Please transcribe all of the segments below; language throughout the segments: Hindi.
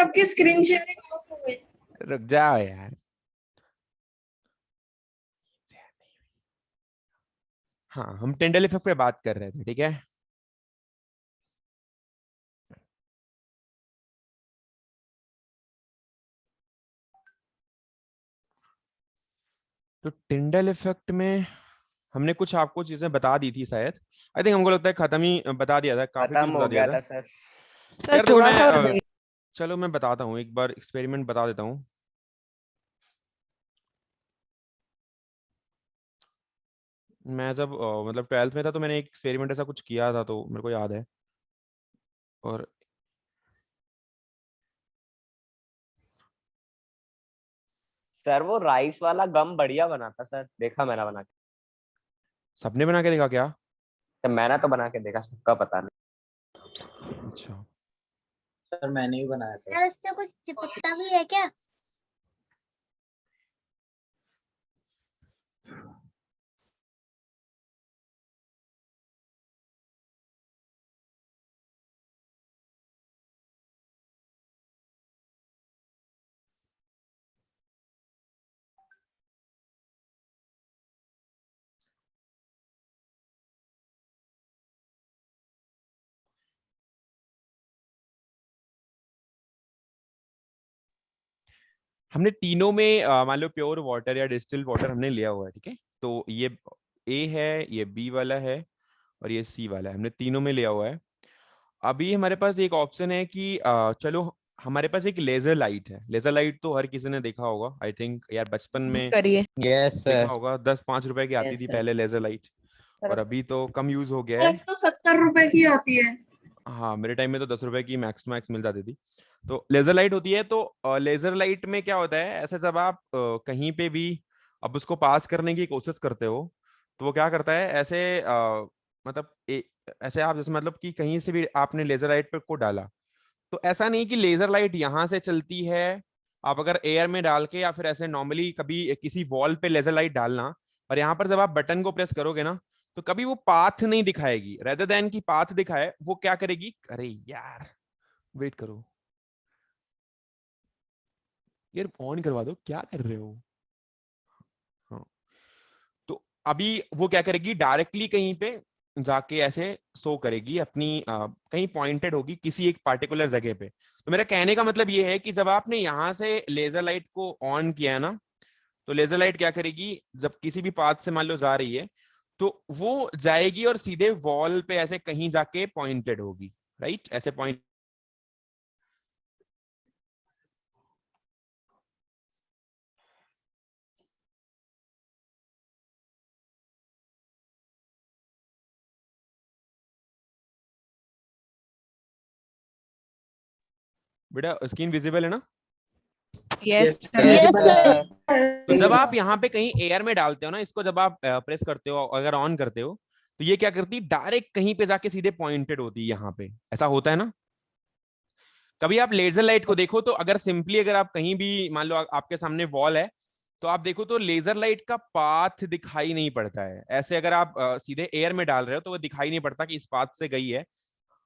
आपकी स्क्रीन शेयरिंग ऑफ हो गई। रुक जाओ यार। हाँ, हम टिंडल इफेक्ट पे बात कर रहे थे, ठीक है। तो टिंडल इफेक्ट में हमने कुछ आपको चीजें बता दी थी शायद। आई थिंक हमको लगता है खत्म ही बता दिया था, काफी कुछ खत्म बता हो दिया गया था। था सर। सर यार देखो थोड़ा सा और मैं चलो मैं बताता हूँ, एक बार एक्सपेरिमेंट बता देता हूँ। मैं जब मतलब 12th में था तो मैंने एक एक्सपेरिमेंट ऐसा कुछ किया था, तो मेरे को याद है। और सर वो राइस वाला गम बढ़िया बना था सर, देखा मैंने बना के। सबने बना के देखा क्या? तो मैंने तो बना के देखा, सबका पता नहीं। अच्छा। सर मैंने ही बनाया था। यार इससे कुछ चिपकता भी है क्या? हमने तीनों में मान लो प्योर वाटर या डिस्टिल वाटर हमने लिया हुआ है, ठीक है। तो ये ए है, ये बी वाला है, और ये सी वाला है, हमने तीनों में लिया हुआ है। अभी हमारे पास एक ऑप्शन है कि चलो हमारे पास एक लेजर लाइट है। लेजर लाइट तो हर किसी ने देखा होगा आई थिंक यार, बचपन में करिए। यस देखा सर। होगा। 10-5 रुपए की आती Yes, थी sir. पहले लेजर लाइट, और अभी तो कम यूज हो गया है। अब तो 70 रुपए की आती है। हाँ, मेरे टाइम में तो 10 रुपए की मैक्स मैक्स मिल जाती थी। तो लेजर लाइट होती है। तो लेजर लाइट में क्या होता है, ऐसे जब आप कहीं पे भी अब उसको पास करने की कोशिश करते हो, तो वो क्या करता है ऐसे मतलब ऐसे आप जैसे मतलब कि कहीं से भी आपने लेजर लाइट पे को डाला, तो ऐसा नहीं कि लेजर लाइट यहां से चलती है। आप अगर एयर में डाल के या फिर ऐसे नॉर्मली कभी किसी वॉल पे लेजर लाइट डालना, और यहाँ पर जब आप बटन को प्रेस करोगे ना, तो कभी वो पाथ नहीं दिखाएगी। रेदर देन की पाथ दिखाए, वो क्या करेगी, अरे यार वेट करो यार, ऑन करवा दो, क्या कर रहे हो। हाँ, तो अभी वो क्या करेगी, डायरेक्टली कहीं पे जाके ऐसे शो करेगी अपनी कहीं पॉइंटेड होगी किसी एक पार्टिकुलर जगह पे। तो मेरा कहने का मतलब ये है कि जब आपने यहां से लेजर लाइट को ऑन किया ना, तो लेजर लाइट क्या करेगी, जब किसी भी पाथ से मान लो जा रही है, तो वो जाएगी और सीधे वॉल पे ऐसे कहीं जाके पॉइंटेड होगी, राइट, ऐसे पॉइंट। बेटा स्क्रीन विजिबल है ना? Yes yes sir. तो जब आप यहाँ पे कहीं एयर में डालते हो ना इसको, जब आप प्रेस करते हो अगर ऑन करते हो, तो ये क्या करती है, डायरेक्ट कहीं पे जाके सीधे पॉइंटेड होती है यहाँ पे। ऐसा होता है ना? कभी आप लेजर लाइट को देखो तो अगर सिंपली अगर आप कहीं भी मान लो आपके सामने वॉल है, तो आप देखो तो लेजर लाइट का पाथ दिखाई नहीं पड़ता है। ऐसे अगर आप सीधे एयर में डाल रहे हो तो वो दिखाई नहीं पड़ता कि इस पाथ से गई है,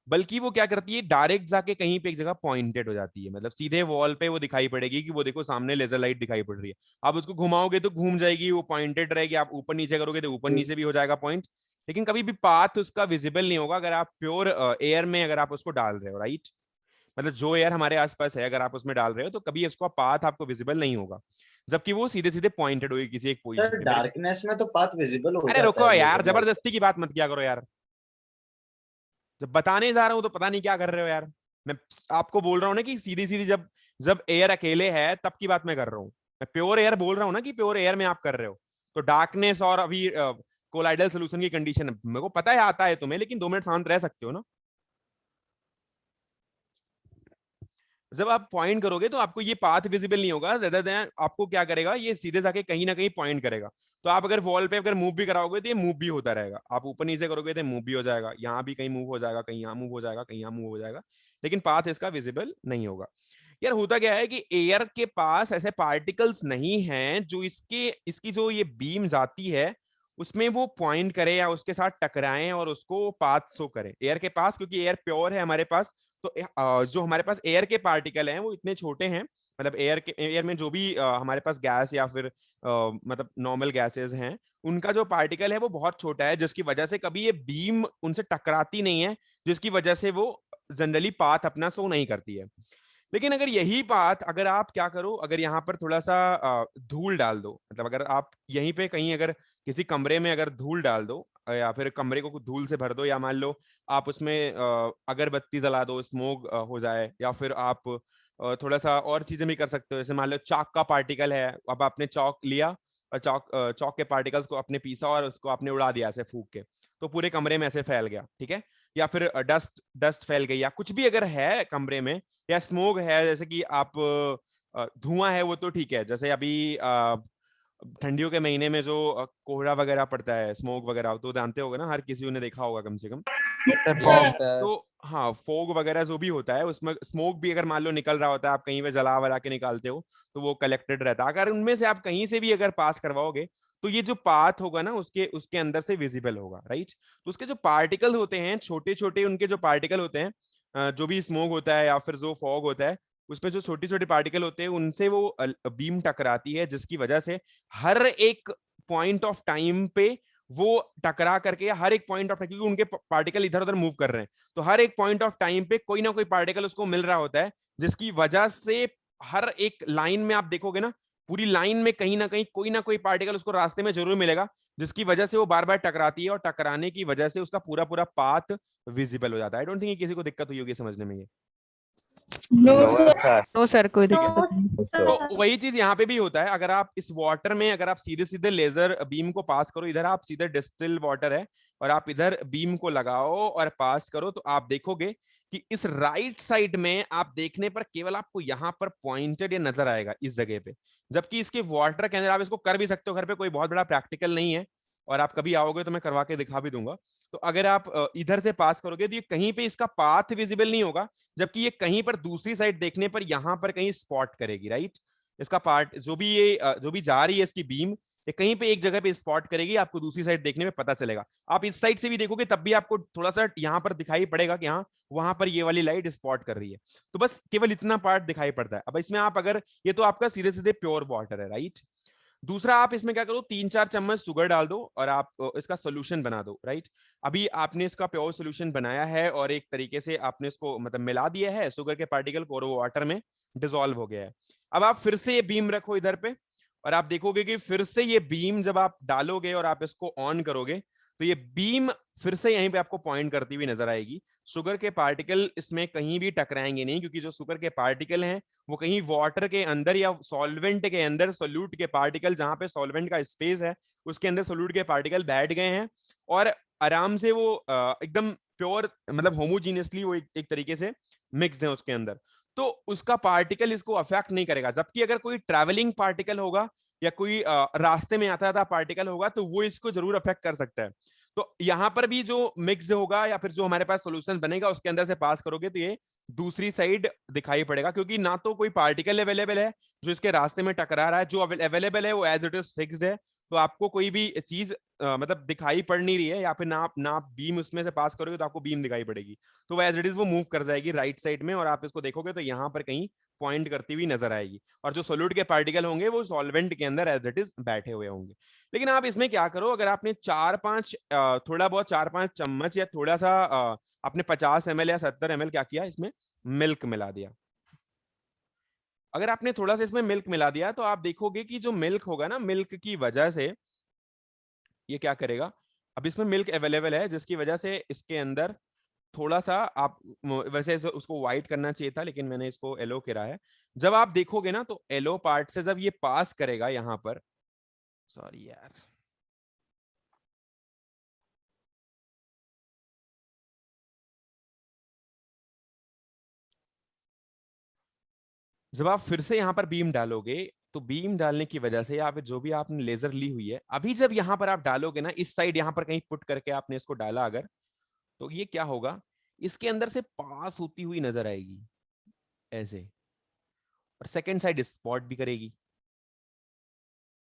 बल्कि वो क्या करती है, डायरेक्ट जाके कहीं पे एक जगह पॉइंटेड हो जाती है। मतलब सीधे वॉल पे वो दिखाई पड़ेगी कि वो देखो सामने लेजर लाइट दिखाई पड़ रही है। आप उसको घुमाओगे तो घूम जाएगी, वो पॉइंटेड रहेगी। आप ऊपर नीचे करोगे तो ऊपर नीचे भी हो जाएगा पॉइंट, लेकिन कभी भी पाथ उसका विजिबल नहीं होगा अगर आप प्योर एयर में अगर आप उसको डाल रहे हो, राइट। मतलब जो एयर हमारे आसपास है अगर आप उसमें डाल रहे हो तो कभी उसका पाथ आपको विजिबल नहीं होगा, जबकि वो सीधे सीधे पॉइंटेड होगी किसी एक सर पोजीशन पे। डार्कनेस में तो पाथ विजिबल हो अरे जाता रुको है यार, लेजर लाइट। जबरदस्ती की बात मत किया करो यार। जब बताने जा रहा हूं तो पता नहीं क्या कर रहे हो यार। मैं आपको बोल रहा हूँ ना कि सीधी सीधी जब जब एयर अकेले है तब की बात मैं कर रहा हूँ। मैं प्योर एयर बोल रहा हूँ ना कि प्योर एयर में आप कर रहे हो, तो डार्कनेस और अभी कोलाइडल सोल्यूशन की कंडीशन मेरे को पता है आता है तुम्हें, लेकिन 2 मिनट शांत रह सकते हो ना। जब आप पॉइंट करोगे तो आपको ये पाथ विजिबल नहीं होगा, रेदर देन आपको क्या करेगा, ये सीधे जाके कहीं ना कहीं पॉइंट करेगा। तो आप अगर वॉल पे अगर मूव भी कराओगे तो ये मूव भी होता रहेगा। आप ऊपर नीचे करोगे तो मूव भी हो जाएगा, यहाँ भी कहीं मूव हो जाएगा, कहीं यहाँ मूव हो जाएगा, कहीं यहाँ मूव हो जाएगा, लेकिन पाथ इसका विजिबल नहीं होगा। यार होता क्या है कि एयर के पास ऐसे पार्टिकल्स नहीं हैं जो इसकी जो ये बीम जाती है उसमें वो पॉइंट करे या उसके साथ टकराएं और उसको पाथ शो करे एयर के पास, क्योंकि एयर प्योर है हमारे पास, तो जो हमारे पास एयर के पार्टिकल हैं वो इतने छोटे हैं, मतलब एयर में जो भी हमारे पास गैस या फिर मतलब नॉर्मल गैसेस हैं, उनका जो पार्टिकल है वो बहुत छोटा है, जिसकी वजह से कभी ये बीम उनसे टकराती नहीं है, जिसकी वजह से वो जनरली पाथ अपना शो नहीं करती है। लेकिन अगर यही बात अगर आप क्या करो, अगर यहाँ पर थोड़ा सा धूल डाल दो, मतलब अगर आप यहीं पे कहीं अगर किसी कमरे में अगर धूल डाल दो या फिर कमरे को धूल से भर दो, या मान लो आप उसमें अगरबत्ती जला दो, स्मोक हो जाए, या फिर आप थोड़ा सा और चीजें भी कर सकते हो, जैसे मान लो चाक का पार्टिकल है, अब आपने चौक लिया और चौक के पार्टिकल्स को आपने पीसा और उसको आपने उड़ा दिया ऐसे फूक के, तो पूरे कमरे में ऐसे फैल गया, ठीक है, या फिर डस्ट फैल गई, या कुछ भी अगर है कमरे में, या स्मोक है, जैसे कि आप धुआं है वो तो ठीक है, जैसे अभी ठंडियों के महीने में जो कोहरा वगैरह पड़ता है, स्मोक वगैरह, तो जानते होगे ना, हर किसी ने देखा होगा कम से कम। Yes sir. तो हाँ, फोग वगैरह जो भी होता है उसमें स्मोक भी अगर मान लो निकल रहा होता है, आप कहीं पे जला वला के निकालते हो, तो वो कलेक्टेड रहता है, अगर उनमें से आप कहीं से भी अगर पास करवाओगे तो ये जो पाथ होगा ना उसके उसके अंदर से विजिबल होगा, राइट। तो उसके जो पार्टिकल होते हैं छोटे छोटे, उनके जो पार्टिकल होते हैं, जो भी स्मोक होता है या फिर जो फॉग होता है, उसमें जो छोटे छोटे पार्टिकल होते हैं उनसे वो बीम टकराती है, जिसकी वजह से हर एक पॉइंट ऑफ टाइम पे वो टकरा करके, हर एक पॉइंट ऑफ, क्योंकि उनके पार्टिकल इधर उधर मूव कर रहे हैं, तो हर एक पॉइंट ऑफ टाइम पे कोई ना कोई पार्टिकल उसको मिल रहा होता है, जिसकी वजह से हर एक लाइन में आप देखोगे ना, पूरी लाइन में कहीं ना कहीं कोई ना कोई पार्टिकल उसको रास्ते में जरूर मिलेगा, जिसकी वजह से वो बार बार टकराती है, और टकराने की वजह से उसका पूरा पूरा पाथ विजिबल हो जाता है। आई डोंट थिंक किसी को दिक्कत हुई होगी समझने में ये। No no sir, sir. No sir, कोई दिक्कत नहीं। तो वही चीज यहाँ पे भी होता है, अगर आप इस वाटर में अगर आप सीधे सीधे लेजर बीम को पास करो, इधर आप सीधे डिस्टिल वाटर है और आप इधर बीम को लगाओ और पास करो, तो आप देखोगे कि इस राइट साइड में आप देखने पर केवल आपको यहाँ पर पॉइंटेड ये नजर आएगा इस जगह पे, जबकि इसके वाटर के अंदर आप इसको कर भी सकते हो घर पे, कोई बहुत बड़ा प्रैक्टिकल नहीं है, और आप कभी आओगे तो मैं करवा के दिखा भी दूंगा। तो अगर आप इधर से पास करोगे तो ये कहीं पे इसका पाथ विजिबल नहीं होगा, जबकि ये कहीं पर दूसरी साइड देखने पर यहां पर कहीं स्पॉट करेगी, राइट। इसका पार्ट जो भी ये जो भी जा रही है इसकी बीम, ये कहीं पे एक जगह पे स्पॉट करेगी, आपको दूसरी साइड देखने में पता चलेगा। आप इस साइड से भी देखोगे तब भी आपको थोड़ा सा यहाँ पर दिखाई पड़ेगा कि हाँ वहां पर ये वाली लाइट स्पॉट कर रही है, तो बस केवल इतना पार्ट दिखाई पड़ता है। अब इसमें आप अगर, ये तो आपका सीधे सीधे प्योर वाटर है, राइट। दूसरा, आप इसमें क्या करो, 3-4 चम्मच शुगर डाल दो और आप इसका सोल्यूशन बना दो, राइट। अभी आपने इसका प्योर सोल्यूशन बनाया है और एक तरीके से आपने इसको मतलब मिला दिया है शुगर के पार्टिकल को, और वो वाटर में डिसॉल्व हो गया है। अब आप फिर से ये बीम रखो इधर पे, और आप देखोगे कि फिर से ये बीम जब आप डालोगे और आप इसको ऑन करोगे तो ये बीम फिर से यहीं पे आपको पॉइंट करती हुई नजर आएगी। शुगर के पार्टिकल इसमें कहीं भी टकराएंगे नहीं, क्योंकि जो शुगर के पार्टिकल हैं वो कहीं वाटर के अंदर या सॉल्वेंट के अंदर, सोल्यूट के पार्टिकल जहां पे सॉल्वेंट का स्पेस है उसके अंदर सोल्यूट के पार्टिकल बैठ गए हैं, और आराम से वो एकदम प्योर मतलब होमोजीनियसली वो एक तरीके से मिक्स है उसके अंदर, तो उसका पार्टिकल इसको अफेक्ट नहीं करेगा। जबकि अगर कोई ट्रैवलिंग पार्टिकल होगा या कोई रास्ते में आता था पार्टिकल होगा तो वो इसको जरूर अफेक्ट कर सकता है। तो यहाँ पर भी जो मिक्स होगा या फिर जो हमारे पास सोल्यूशन बनेगा उसके अंदर से पास करोगे तो ये दूसरी साइड दिखाई पड़ेगा, क्योंकि ना तो कोई पार्टिकल अवेलेबल है जो इसके रास्ते में टकरा रहा है, जो अवेलेबल है वो एज इट इज फिक्स्ड है, तो आपको कोई भी चीज मतलब दिखाई पड़ नहीं रही है, या फिर ना बीम उसमें से पास करोगे तो आपको बीम दिखाई पड़ेगी, तो वो एज इट इज वो मूव कर जाएगी राइट साइड में, और आप इसको देखोगे तो यहाँ पर कहीं पॉइंट करती हुई नजर आएगी, और जो सोल्यूट के पार्टिकल होंगे वो सॉल्वेंट के अंदर एज इट इज बैठे हुए होंगे। लेकिन आप इसमें क्या करो, अगर आपने 4-5 थोड़ा बहुत 4-5 चम्मच या थोड़ा सा आपने 50 ml या 70 ml क्या किया, इसमें मिल्क मिला दिया। अगर आपने थोड़ा सा इसमें मिल्क मिला दिया तो आप देखोगे कि जो मिल्क होगा ना, मिल्क की वजह से ये क्या करेगा, अब इसमें मिल्क अवेलेबल है जिसकी वजह से इसके अंदर थोड़ा सा आप, वैसे उसको व्हाइट करना चाहिए था लेकिन मैंने इसको येलो करा है। जब आप देखोगे ना तो येलो पार्ट से जब ये पास करेगा यहां पर, सॉरी यार, जब आप फिर से यहां पर बीम डालोगे तो बीम डालने की वजह से या फिर जो भी आपने लेजर ली हुई है, अभी जब यहां पर आप डालोगे ना इस साइड यहां पर कहीं पुट करके आपने इसको डाला अगर, तो ये क्या होगा, इसके अंदर से पास होती हुई नजर आएगी ऐसे, और सेकेंड साइड स्पॉट भी करेगी,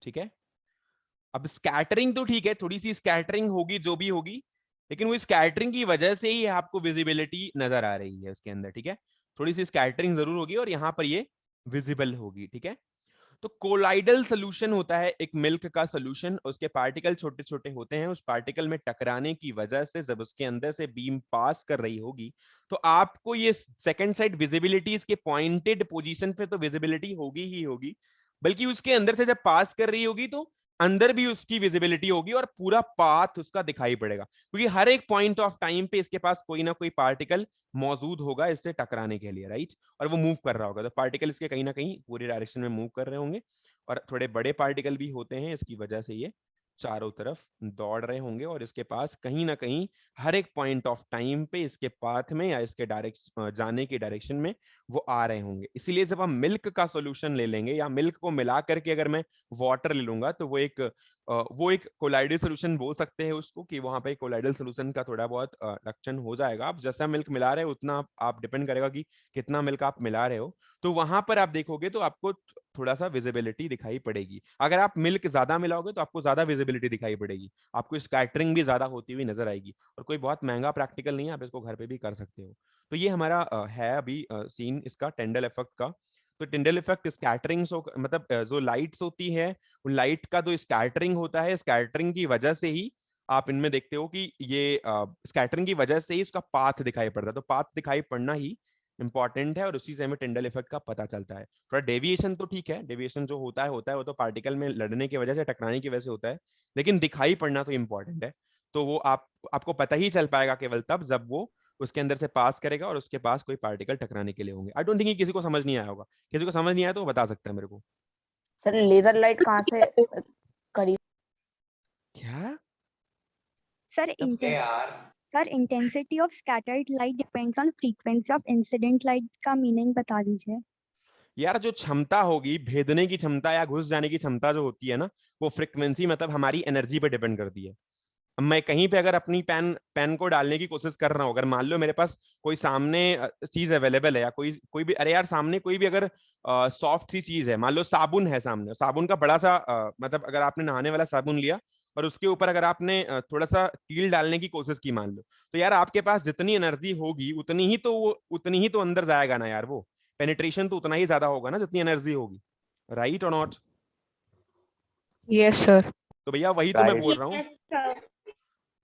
ठीक है। अब स्कैटरिंग तो ठीक है, थोड़ी सी स्कैटरिंग होगी जो भी होगी, लेकिन वो स्कैटरिंग की वजह से ही आपको विजिबिलिटी नजर आ रही है उसके अंदर, ठीक है। थोड़ी सी स्कैटरिंग जरूर होगी और यहाँ पर ये विजिबल होगी, ठीक है। तो कोलाइडल सोल्यूशन होता है एक मिल्क का सोल्यूशन, उसके पार्टिकल छोटे छोटे होते हैं, उस पार्टिकल में टकराने की वजह से जब उसके अंदर से बीम पास कर रही होगी तो आपको ये सेकंड साइड विजिबिलिटी इसके पॉइंटेड पोजीशन पे तो विजिबिलिटी होगी ही होगी, बल्कि उसके अंदर से जब पास कर रही होगी तो अंदर भी उसकी विजिबिलिटी होगी और पूरा पाथ उसका दिखाई पड़ेगा, क्योंकि हर एक पॉइंट ऑफ टाइम पे इसके पास कोई ना कोई पार्टिकल मौजूद होगा इससे टकराने के लिए, राइट। और वो मूव कर रहा होगा, तो पार्टिकल इसके कहीं ना कहीं पूरी डायरेक्शन में मूव कर रहे होंगे, और थोड़े बड़े पार्टिकल भी होते हैं, इसकी वजह से ये चारों तरफ दौड़ रहे होंगे और इसके पास कहीं ना कहीं हर एक पॉइंट ऑफ टाइम पे इसके पाथ में या इसके डायरेक्शन जाने की डायरेक्शन में वो आ रहे होंगे। इसीलिए जब हम मिल्क का सॉल्यूशन ले लेंगे या मिल्क को मिला करके अगर मैं वाटर ले लूंगा तो वो एक कोलाइडल सोल्यूशन बोल सकते हैं उसको, कि वहां पे कोलाइडल सोल्यूशन का थोड़ा बहुत लक्षण हो जाएगा। आप जैसा मिल्क मिला रहे हो उतना आप डिपेंड करेगा कि कितना मिल्क आप मिला रहे हो, तो वहां पर आप देखोगे तो आपको थोड़ा सा विजिबिलिटी दिखाई पड़ेगी। अगर आप मिल्क ज्यादा मिलाओगे तो आपको ज्यादा विजिबिलिटी दिखाई पड़ेगी, आपको स्कैटरिंग भी ज्यादा होती हुई नजर आएगी, और कोई बहुत महंगा प्रैक्टिकल नहीं है, आप इसको घर पे भी कर सकते हो। तो ये हमारा है अभी सीन इसका टिंडल इफेक्ट का। तो टिंडल इफेक्ट स्कैटरिंग मतलब जो लाइट्स होती है उन लाइट का जो स्कैटरिंग होता है, स्कैटरिंग की वजह से ही आप इनमें देखते हो कि ये स्कैटरिंग की वजह से ही उसका पाथ दिखाई पड़ता है, तो पाथ दिखाई पड़ना ही इंपॉर्टेंट है और उसी से हमें टिंडल इफेक्ट का पता चलता है। थोड़ा डेविएशन तो ठीक है, डेविएशन जो होता है वो तो पार्टिकल में लड़ने की वजह से, टकराने की वजह से होता है, लेकिन दिखाई पड़ना तो इंपॉर्टेंट है। तो वो आपको पता ही चल पाएगा केवल तब जब वो उसके अंदर से पास करेगा और उसके पास कोई पार्टिकल टकराने के लिए होंगे। आई डोंट थिंक कि किसी को समझ नहीं आया होगा, किसी को समझ नहीं आया तो वो बता सकता है मेरे को। सर लेजर लाइट कहाँ से करी? क्या Sir, sir, intensity of scattered light depends on frequency of incident light का meaning बता दीजिए। यार, जो क्षमता होगी भेदने की क्षमता या घुस जाने की क्षमता जो होती है ना, वो फ्रीक्वेंसी मतलब हमारी एनर्जी पे डिपेंड करती है। अब मैं कहीं पे अगर अपनी पेन को डालने की कोशिश कर रहा हूँ, अगर मान लो मेरे पास कोई सामने चीज अवेलेबल है या कोई भी, अरे यार सामने कोई भी अगर सॉफ्ट सी चीज है, मान लो साबुन है सामने, साबुन का बड़ा सा मतलब अगर आपने नहाने वाला साबुन लिया और उसके ऊपर अगर आपने थोड़ा सा कील डालने की कोशिश की मान लो, तो यार आपके पास जितनी एनर्जी होगी उतनी ही तो अंदर जाएगा ना यार, वो पेनिट्रेशन तो उतना ही ज्यादा होगा ना जितनी एनर्जी होगी, राइट और नॉट? Yes sir. तो भैया वही तो मैं Right. बोल रहा हूँ,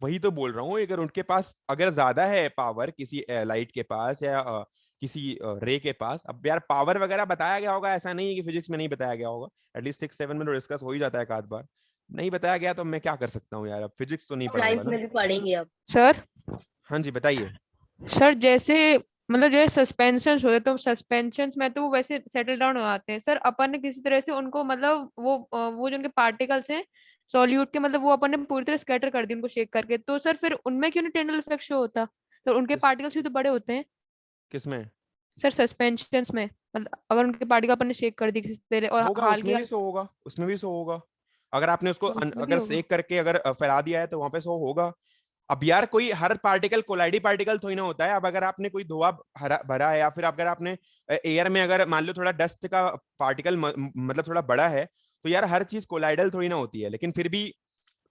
वही तो बोल रहा हूँ, अगर उनके पास अगर ज्यादा है पावर किसी लाइट के पास या किसी रे के पास, अब यार पावर वगैरह बताया गया होगा, ऐसा नहीं है कि फिजिक्स में नहीं बताया गया होगा, एटलीस्ट 6-7 में तो डिस्कस हो ही जाता है एक आध बार। नहीं बताया गया तो मैं क्या कर सकता हूँ यार, अब फिजिक्स तो नहीं पढ़ा होगा ना। भी पढ़ेंगे अब। सर हाँ जी बताइए। सर जैसे मतलब जैसे सस्पेंशंस होते तो सस्पेंशंस में तो वो वैसे सेटल डाउन हो जाते हैं सर, अपन ने किसी तरह से उनको मतलब वो जो उनके पार्टिकल्स हैं सॉल्यूट के, मतलब वो अपन ने पूरी तरह स्कैटर कर दी उनको शेक करके, तो सर फिर उनमें क्यों नहीं टिंडल इफेक्ट शो होता? तो उनके किस पार्टिकल्स भी तो बड़े होते हैं किसमें सर सस्पेंशंस में, मतलब अगर उनके पार्टिकल अपन ने शेक कर दी किसी तरह और होगा? हाल उसमें की भी सो होगा, उसमें भी सो होगा। अगर आपने उसको उसमें भी अगर होगा। सेक करके अगर फैला दिया है तो वहां पे सो होगा। अब यार कोई हर पार्टिकल कोलाइडी पार्टिकल थोड़ी ना होता है। अब अगर आपने कोई धुआं भरा है या फिर अगर आपने एयर में अगर मान लो थोड़ा डस्ट का पार्टिकल मतलब थोड़ा बड़ा है, तो यार हर चीज कोलाइडल थोड़ी ना होती है, लेकिन फिर भी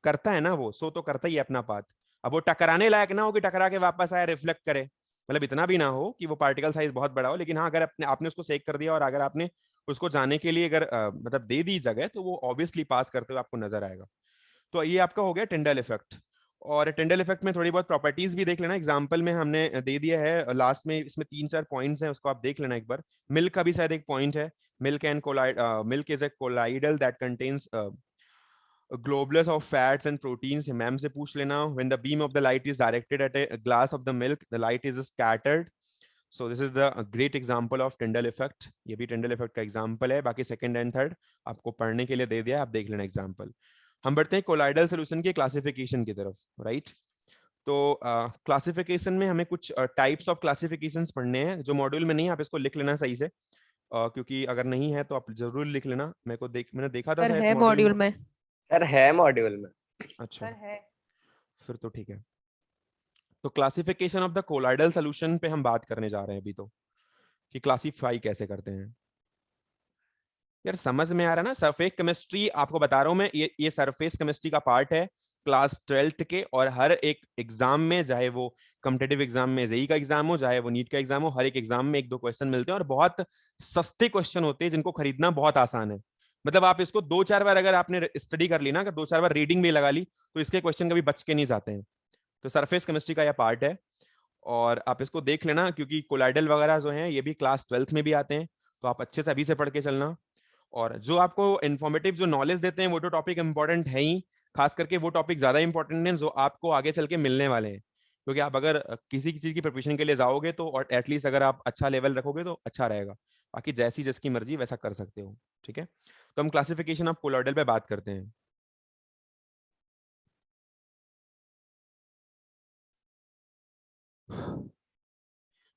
करता है ना, वो सो तो करता ही है अपना पाथ। अब वो टकराने लायक ना हो कि टकरा के वापस आए रिफ्लेक्ट करे, मतलब इतना भी ना हो कि वो पार्टिकल साइज बहुत बड़ा हो, लेकिन हाँ अगर आपने उसको सेक कर दिया और अगर आपने उसको जाने के लिए अगर मतलब दे दी जगह, तो वो ऑब्वियसली पास करते हुए आपको नजर आएगा। तो ये आपका हो गया टिंडल इफेक्ट। और टिंडल इफेक्ट में थोड़ी बहुत प्रॉपर्टीज भी देख लेना, एग्जांपल में हमने दे दिया है लास्ट में, इसमें 3-4 पॉइंट्स हैं, उसको आप देख लेना एक बार। मिल्क का भी शायद एक पॉइंट है, milk is a colloidal that contains globulus of fats and proteins। Ma'am से पूछ लेना। when the beam of the light is directed at a glass of the milk, the light is scattered। so this is the great example of Tyndall effect। ये भी Tyndall effect का example है। बाकी सेकंड एंड थर्ड आपको पढ़ने के लिए दे दिया, आप देख लेना एग्जाम्पल। हम बढ़ते हैं कोलाइडल सोल्यूशन के क्लासिफिकेशन की तरफ, राइट। तो क्लासिफिकेशन में हमें कुछ टाइप्स ऑफ क्लासिफिकेशंस पढ़ने हैं, जो मॉड्यूल में नहीं है, आप इसको लिख लेना सही से, क्योंकि अगर नहीं है तो आप जरूर लिख लेना। मैंने देखा था सर शायद है मॉड्यूल में। सर है मॉड्यूल में। अच्छा सर है। फिर तो ठीक है। तो classification of the colloidal solution पे हम बात करने जा रहे हैं अभी, तो कि क्लासिफाई कैसे करते हैं। यार समझ में आ रहा है ना, सरफेस केमिस्ट्री आपको बता रहा हूं मैं, ये सरफेस केमिस्ट्री का पार्ट है। क्लास 12th के और हर एक एग्जाम में, चाहे वो कॉम्पिटिटिव एग्जाम में जेई का एग्जाम हो, चाहे वो नीट का एग्जाम हो, हर एक एग्जाम में 1-2 क्वेश्चन मिलते हैं और बहुत सस्ते क्वेश्चन होते हैं जिनको खरीदना बहुत आसान है। मतलब आप इसको 2-4 बार अगर आपने स्टडी कर ली ना, अगर 2-4 बार रीडिंग भी लगा ली तो इसके क्वेश्चन कभी बच के नहीं जाते हैं। तो सरफेस केमिस्ट्री का यह पार्ट है और आप इसको देख लेना, क्योंकि कोलाइडल वगैरह जो हैं ये भी क्लास 12th में भी आते हैं, तो आप अच्छे से अभी से पढ़ के चलना। और जो आपको इन्फॉर्मेटिव जो नॉलेज देते हैं वो तो टॉपिक इंपॉर्टेंट है ही, खास करके वो टॉपिक ज्यादा इंपॉर्टेंट है जो आपको आगे चल के मिलने वाले हैं। क्योंकि आप अगर किसी चीज की प्रिपरेशन के लिए जाओगे तो और एटलीस्ट अगर आप अच्छा लेवल रखोगे तो अच्छा रहेगा। बाकी जैसी जिसकी मर्जी वैसा कर सकते हो, ठीक है। तो हम क्लासिफिकेशन ऑफ कोलॉइडल पे बात करते हैं।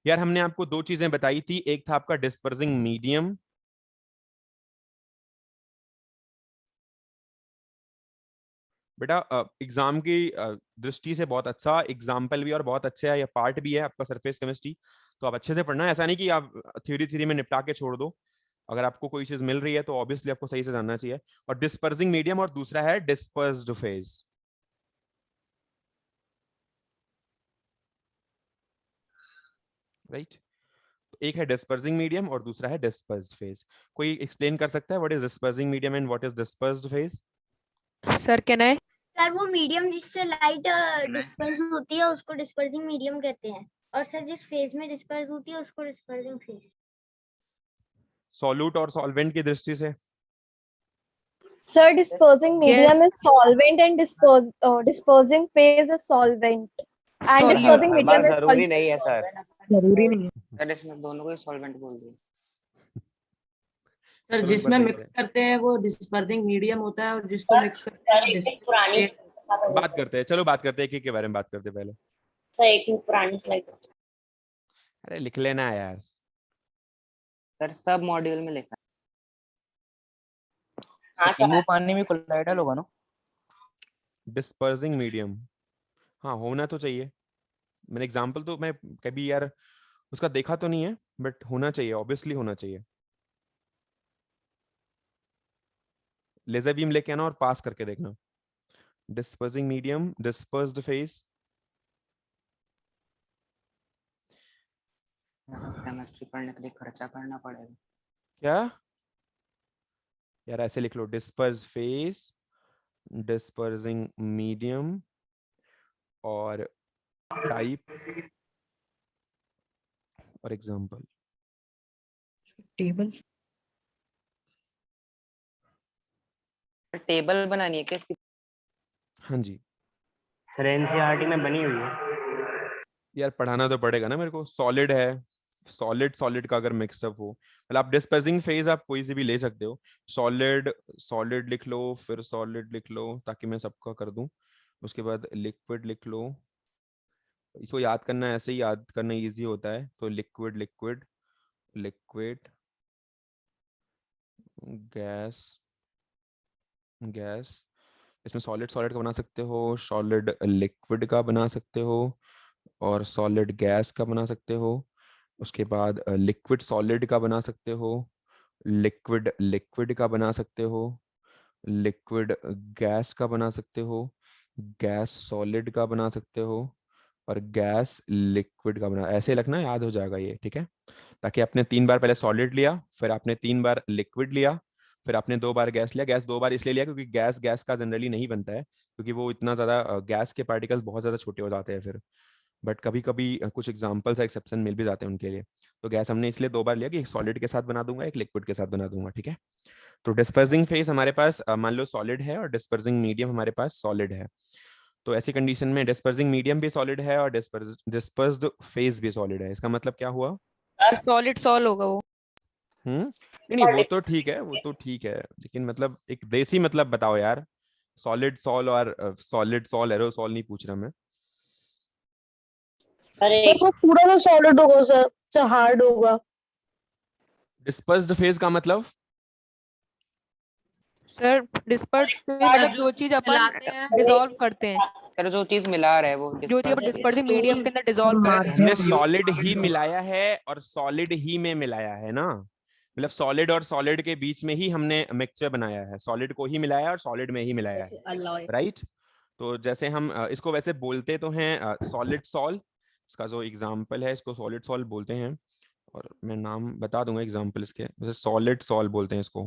यार हमने आपको 2 चीजें बताई थी, एक था आपका डिस्पर्सिंग मीडियम, बेटा एग्जाम की दृष्टि से बहुत अच्छा एग्जाम्पल भी और बहुत अच्छा है, यह पार्ट भी है आपका सरफेस केमिस्ट्री। तो आप अच्छे से पढ़ना है, ऐसा नहीं कि आप थ्योरी में निपटा के छोड़ दो। अगर आपको कोई चीज मिल रही है तो ऑब्वियसली आपको सही से जानना चाहिए। और डिस्पर्सिंग मीडियम और दूसरा है डिस्पर्स्ड फेज। राइट, एक है डिस्पर्सिंग मीडियम और दूसरा है डिस्पर्स्ड फेज। कोई एक्सप्लेन कर सकता है what is dispersing medium and what is dispersed phase? Sir can I? Sir वो मीडियम जिससे लाइट डिस्पर्स होती है उसको डिस्पर्सिंग मीडियम कहते हैं, और सर जिस फेज में डिस्पर्स होती है उसको डिस्पर्सिंग फेज। सॉल्यूट और सॉल्वेंट की दृष्टि से Sir, dispersing medium is solvent and dispersing phase is solvent. And Solute. dispersing medium is जरूरी solute. नहीं है सर, जरूरी नहीं है सर इसमें दोनों को सॉल्वेंट बोल दिया। सर, चलो जिसमें बताइए। मिक्स करते हैं वो डिस्पर्सिंग मीडियम होता है और जिसको मिक्स करते हैं पुरानी बात करते हैं, चलो बात करते हैं एक के बारे में बात करते हैं पहले। सर एक पुरानी स्लाइड। अरे लिख लेना यार। सर सब मॉड्यूल में लिखा हाँ सर, नींबू पानी में कोलाइडल होगा ना? डिस्पर्सिंग मीडियम हाँ होना तो चाहिए। मैंने एग्जांपल तो मैं कभी यार उसका देखा तो नहीं है, बट होना चाहिए, ऑब्वियसली होना चाहिए। लेजर बीम लेके आना और पास करके देखना। Dispersing medium, dispersed phase. Chemistry पढ़ने के लिए खर्चा करना पड़ेगा क्या यार, ऐसे लिख लो, डिस्पर्स फेज, डिस्पर्सिंग मीडियम और टाइप और एग्जांपल। टेबल। टेबल बनानी है क्या इसकी? हाँ जी सर एनसीईआरटी में बनी हुई है। यार पढ़ाना तो पड़ेगा ना मेरे को। सॉलिड है, सॉलिड सॉलिड का अगर मिक्सअप हो, मतलब आप डिस्पर्सिंग फेज आप कोई से भी ले सकते हो। सॉलिड सॉलिड लिख लो, फिर सॉलिड लिख लो ताकि मैं सबका कर दूं। उसके बाद लिक्विड लिख लो, इसको याद करना, ऐसे ही याद करना इजी होता है। तो liquid liquid liquid, gas gas, इसमें सॉलिड सॉलिड का बना सकते हो, सॉलिड लिक्विड का बना सकते हो और सॉलिड गैस का बना सकते हो। उसके बाद लिक्विड सॉलिड का बना सकते हो, लिक्विड लिक्विड का बना सकते हो, लिक्विड गैस का बना सकते हो, गैस सॉलिड का बना सकते हो और गैस लिक्विड का बना। ऐसे लगना, याद हो जाएगा ये, ठीक है। ताकि आपने 3 बार पहले सॉलिड लिया, फिर आपने 3 बार लिक्विड लिया, फिर आपने 2 बार गैस लिया। गैस 2 बार इसलिए लिया क्योंकि गैस गैस का जनरली नहीं बनता है, क्योंकि वो इतना ज्यादा गैस के पार्टिकल्स बहुत ज्यादा छोटे हो जाते हैं फिर। बट कभी कभी कुछ एग्जांपल्स एक्सेप्शन मिल भी जाते हैं उनके लिए। तो गैस हमने इसलिए 2 बार लिया कि एक सॉलिड के साथ बना दूंगा, एक लिक्विड के साथ बना दूंगा, ठीक है। तो डिस्पर्सिंग फेज हमारे पास मान लो सॉलिड है और डिस्पर्सिंग मीडियम हमारे पास सॉलिड है। तो ऐसी कंडीशन में डिस्पर्सिंग मीडियम भी सॉलिड है और डिस्पर्स्ड फेज भी सॉलिड है। इसका मतलब क्या हुआ? सॉलिड सॉल होगा वो। नहीं वो तो ठीक है, वो तो ठीक है, लेकिन मतलब एक देसी मतलब बताओ यार। सॉलिड सॉल और सॉलिड सॉल एरोसॉल नहीं पूछ रहा मैं। सर वो पूरा तो सॉलिड होगा सर, तो हार्ड होगा। डिस्पर्स्ड फेज का मतलब सर डिस्पर्स मतलब जो चीज अपन मिलाते हैं। डिसॉल्व करते हैं, सर जो चीज मिला रहा है वो जो चीज अपन डिस्पर्सिंग मीडियम के अंदर डिसॉल्व करते हैं। हमने सॉलिड ही मिलाया है और सॉलिड ही में मिलाया है ना, मतलब सॉलिड और सॉलिड के बीच में ही हमने मिक्सचर बनाया है, सॉलिड को ही मिलाया और सॉलिड में ही मिलाया है, राइट। तो जैसे हम इसको वैसे बोलते तो हैं सॉलिड सॉल, इसका जो एग्जाम्पल है इसको सॉलिड सॉल बोलते हैं, और मैं नाम बता दूंगा एग्जाम्पल इसके, जैसे सॉलिड सॉल बोलते हैं इसको।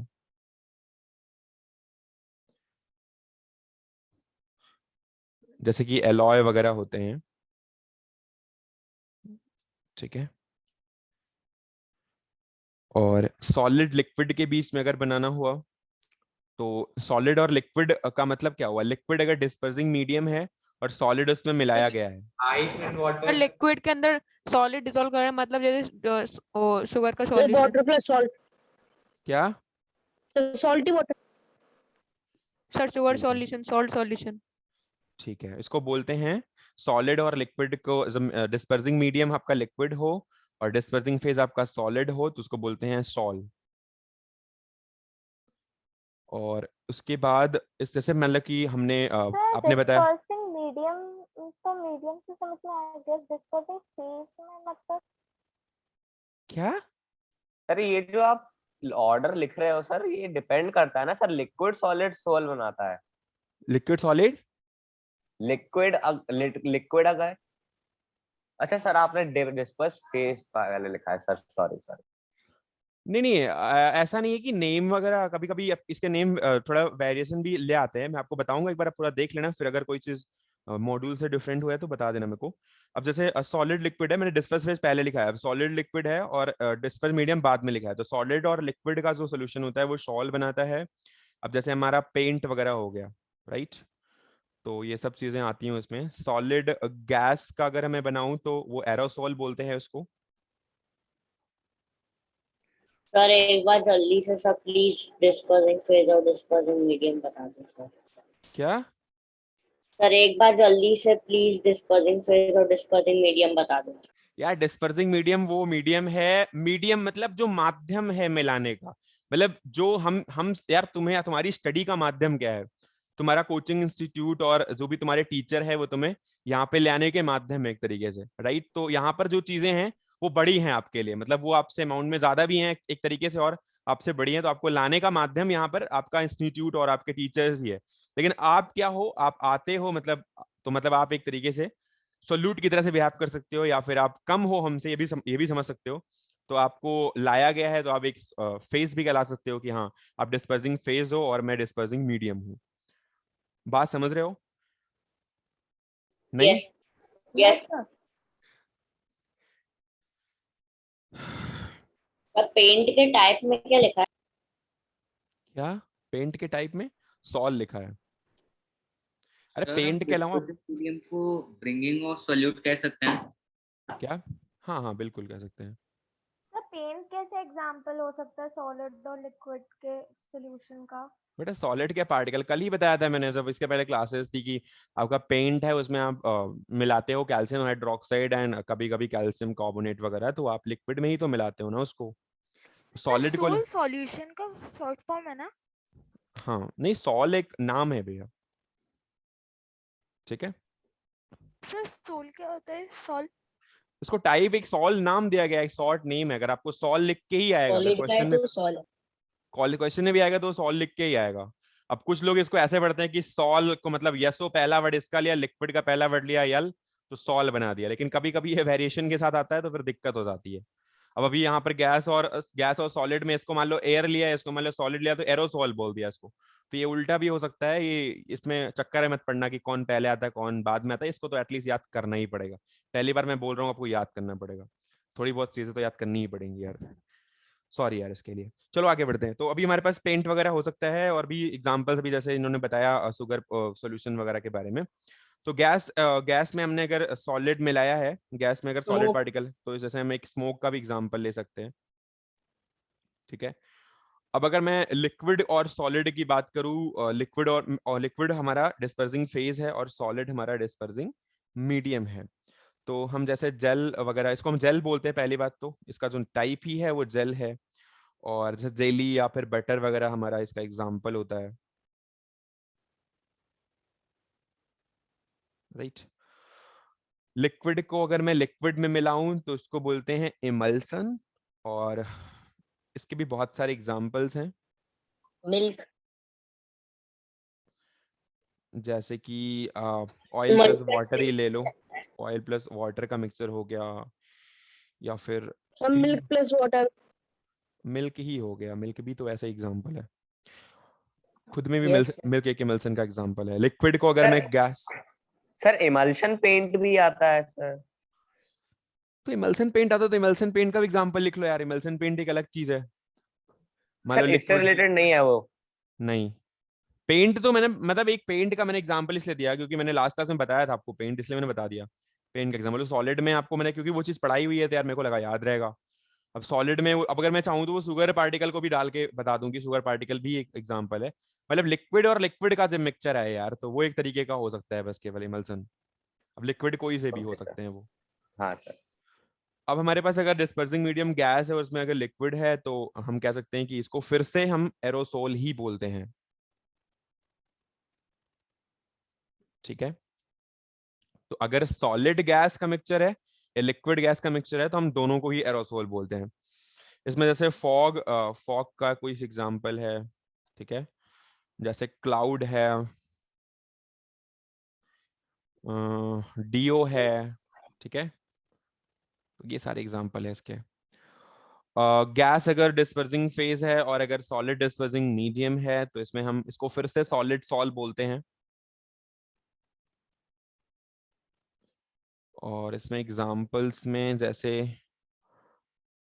जैसे कि एलॉय वगैरह होते हैं, ठीक है। और सॉलिड लिक्विड के बीच में अगर बनाना हुआ तो सॉलिड और लिक्विड का मतलब क्या हुआ, लिक्विड अगर डिस्पर्सिंग मीडियम है और सॉलिड उसमें मिलाया गया है। आइस एंड और वाटर। लिक्विड के अंदर सॉलिड डिसॉल्व कर रहे हैं, मतलब जैसे शुगर का सॉल्यूशन। वाटर प्लस सॉल्ट, क्या? Salty water. सर शुगर ठीक है, सॉल्यूशन, सॉल्ट सॉल्यूशन। ठीक है, इसको बोलते हैं सॉलिड और लिक्विड को, डिस्पर्सिंग मीडियम आपका लिक्विड हो और डिस्पर्सिंग फेज आपका सॉलिड हो तो उसको बोलते हैं सॉल। और उसके बाद इस जैसे मतलब कि हमने आपने बताया डिस्पर्सिंग मीडियम, तो मीडियम से समझ में आया, गया डिस्पर्सिंग फेज में मतलब क्या? सर ये जो आप ऑर्डर लिख रहे हो सर, ये डिपेंड करता है ना सर, लिक्विड सॉलिड सोल बनाता है। लिक्विड सॉलिड, लिक्विड लिक्विड अगर, अच्छा सर आपने डिस्पर्स फेज पहले लिखा है सर, सॉरी सॉरी। नहीं नहीं ऐसा नहीं है कि नेम वगैरह, कभी कभी इसके नेम थोड़ा वेरिएशन भी ले आते हैं, मैं आपको बताऊंगा, एक बार आप पूरा देख लेना, फिर अगर कोई चीज मॉड्यूल से डिफरेंट हुआ है तो बता देना मेरे को। अब जैसे सॉलिड लिक्विड है, मैंने डिस्पर्स फेज पहले लिखा है, अब सॉलिड लिक्विड है और डिस्पर्स मीडियम बाद में लिखा है, तो सॉलिड और लिक्विड का जो सोल्यूशन होता है वो सॉल बनाता है। अब जैसे हमारा पेंट वगैरह हो गया, राइट, तो ये सब चीजें आती हैं उसमें। सॉलिड गैस का अगर मैं बनाऊं तो वो एरोसॉल बोलते हैं उसको। सर एक बार जल्दी से सब प्लीज डिस्पर्सिंग फेज और डिस्पर्सिंग मीडियम बता दो सर। क्या? सर एक बार जल्दी से प्लीज डिस्पर्सिंग फेज और डिस्पर्सिंग मीडियम बता दो। यार डिस्पर्सिंग मीडियम वो मीडियम है, मीडियम मतलब जो माध्यम है मिलाने का, मतलब जो हम यार तुम्हें, तुम्हारी स्टडी का माध्यम क्या है, तुम्हारा कोचिंग इंस्टीट्यूट और जो भी तुम्हारे टीचर है वो तुम्हें यहाँ पे ले आने के माध्यम है एक तरीके से, राइट। तो यहाँ पर जो चीजें हैं वो बड़ी हैं आपके लिए, मतलब वो आपसे अमाउंट में ज्यादा भी हैं एक तरीके से और आपसे बड़ी हैं, तो आपको लाने का माध्यम यहाँ पर आपका इंस्टीट्यूट और आपके टीचर्स ही है। लेकिन आप क्या हो, आप आते हो मतलब, तो मतलब आप एक तरीके से सोल्यूट की तरह से बिहेव कर सकते हो, या फिर आप कम हो हमसे, ये भी समझ सकते हो। तो आपको लाया गया है तो आप एक फेज भी कहला सकते हो कि हाँ आप डिस्पर्सिंग फेज हो और मैं डिस्पर्सिंग मीडियम हूँ। बात समझ रहे हो? नहीं? Yes yes sir. पेंट के टाइप में क्या लिखा है? क्या पेंट के टाइप में सॉल लिखा है? अरे सर हम पेंट के अलावा डिस्पर्सिंग मीडियम को ब्रिंगिंग और सॉल्यूट कह सकते हैं क्या? हाँ हाँ बिल्कुल कह सकते हैं। सर पेंट कैसे एग्जांपल हो सकता है सॉलिड और लिक्विड के सॉल्यूशन का? बेटा सॉलिड के पार्टिकल कल ही बताया था मैंने, जब इसके पहले क्लासेस थी, कि आपका पेंट है उसमें आप मिलाते हो कैल्शियम हाइड्रोक्साइड एंड कभी कभी कैल्शियम कार्बोनेट वगैरह, तो आप लिक्विड में ही तो मिलाते हो ना उसको। सॉलिड को सॉल्यूशन का शॉर्ट फॉर्म है ना? हाँ नहीं, सॉल एक नाम है भैया, ठीक है। सर सोल क्या होता है? सॉल इसको टाइप एक सॉल नाम दिया गया है, एक शॉर्ट नेम है, अगर आपको सॉल लिख के ही आएगा, अगर सॉलिड का है क्वेश्चन में, तो सॉल। क्वेश्चन में भी आएगा तो सॉल लिख के ही आएगा। अब कुछ लोग इसको ऐसे पढ़ते हैं कि सॉल को मतलब यसो पहला वर्ड इसका लिया, लिक्विड का पहला वर्ड लिया यल, तो सॉल बना दिया, लेकिन कभी कभी ये वेरिएशन के साथ आता है तो फिर दिक्कत हो जाती है। अब अभी यहाँ पर गैस और सॉलिड में इसको मान लो एयर लिया है, इसको मान लो सॉलिड लिया तो एरोसॉल बोल दिया इसको, तो ये उल्टा भी हो सकता है। ये इसमें चक्कर है मत पड़ना कि कौन पहले आता है कौन बाद में आता है, इसको तो एटलीस्ट याद करना ही पड़ेगा। पहली बार मैं बोल रहा हूँ आपको याद करना पड़ेगा, थोड़ी बहुत चीजें तो याद करनी ही पड़ेंगी यार, सॉरी यार इसके लिए। चलो आगे बढ़ते हैं। तो अभी हमारे पास पेंट वगैरह हो सकता है और भी एग्जांपल्स भी, जैसे इन्होंने बताया शुगर सॉल्यूशन वगैरह के बारे में। तो गैस में हमने अगर सॉलिड मिलाया है, गैस में अगर सॉलिड पार्टिकल, तो जैसे हम एक स्मोक का भी एग्जांपल ले सकते हैं, ठीक है। अब अगर मैं लिक्विड और सॉलिड की बात करूं, लिक्विड और लिक्विड हमारा डिस्पर्सिंग फेज है और सॉलिड हमारा डिस्पर्सिंग मीडियम है। तो हम जैसे जेल वगैरह, इसको हम जेल बोलते हैं पहली बात, तो इसका जो टाइप ही है वो जेल है। और जैसे जेली या फिर बटर वगैरह हमारा इसका एग्जाम्पल होता है, राइट। लिक्विड को अगर मैं लिक्विड में मिलाऊं तो इसको बोलते हैं इमल्सन, और इसके भी बहुत सारे एग्जाम्पल्स हैं। मिल्क। जैसे कि ऑयल प्लस वाटर ही ले लो, ऑयल प्लस वाटर का मिक्सचर हो गया, या फिर मिल्क प्लस वाटर। मिल्क ही हो गया, मिल्क भी तो ऐसा एग्जांपल है, खुद में भी Yes. मिल्क एक इमल्सन का एग्जांपल है। लिक्विड को अगर मैं गैस, सर इमल्शन पेंट भी आता है सर। तो इमल्सन पेंट आता तो इमल्सन पेंट का भी एग्जांपल लिख लो यार, इमल्सन पेंट एक अलग चीज है। मान लो सर इससे लिक्विड, रिलेटेड नहीं है वो। नहीं पेंट तो मैंने मतलब एक पेंट का मैंने एग्जांपल इसलिए दिया क्योंकि मैंने लास्ट क्लास में बताया था आपको पेंट, इसलिए मैंने बता दिया पेंट का एग्जांपल। सॉलिड में आपको मैंने क्योंकि वो चीज पढ़ाई हुई है तो यार मेरे को लगा याद रहेगा। अब सॉलिड में अब अगर मैं चाहूँ तो वो शुगर पार्टिकल को भी डाल के बता दूं कि शुगर पार्टिकल भी एक एग्जांपल है। मतलब लिक्विड और लिक्विड का जब मिक्सचर है यार तो वो एक तरीके का हो सकता है बस केवल इमल्सन। अब लिक्विड कोई से भी हो सकते हैं वो। हाँ सर। अब हमारे पास अगर डिस्पर्सिंग मीडियम गैस है और उसमें अगर लिक्विड है तो हम कह सकते हैं कि इसको फिर से हम एरोसोल ही बोलते हैं, ठीक है। तो अगर सॉलिड गैस का मिक्सचर है या लिक्विड गैस का मिक्सचर है तो हम दोनों को ही एरोसोल बोलते हैं। इसमें जैसे फॉग, फॉग का कोई एग्जांपल है, ठीक है, जैसे क्लाउड है, डीओ है, ठीक है, तो ये सारे एग्जांपल है इसके। गैस अगर डिस्पर्सिंग फेज है और अगर सॉलिड डिस्पर्सिंग मीडियम है तो इसमें हम इसको फिर से सॉलिड सॉल बोलते हैं। और इसमें एग्जांपल्स में जैसे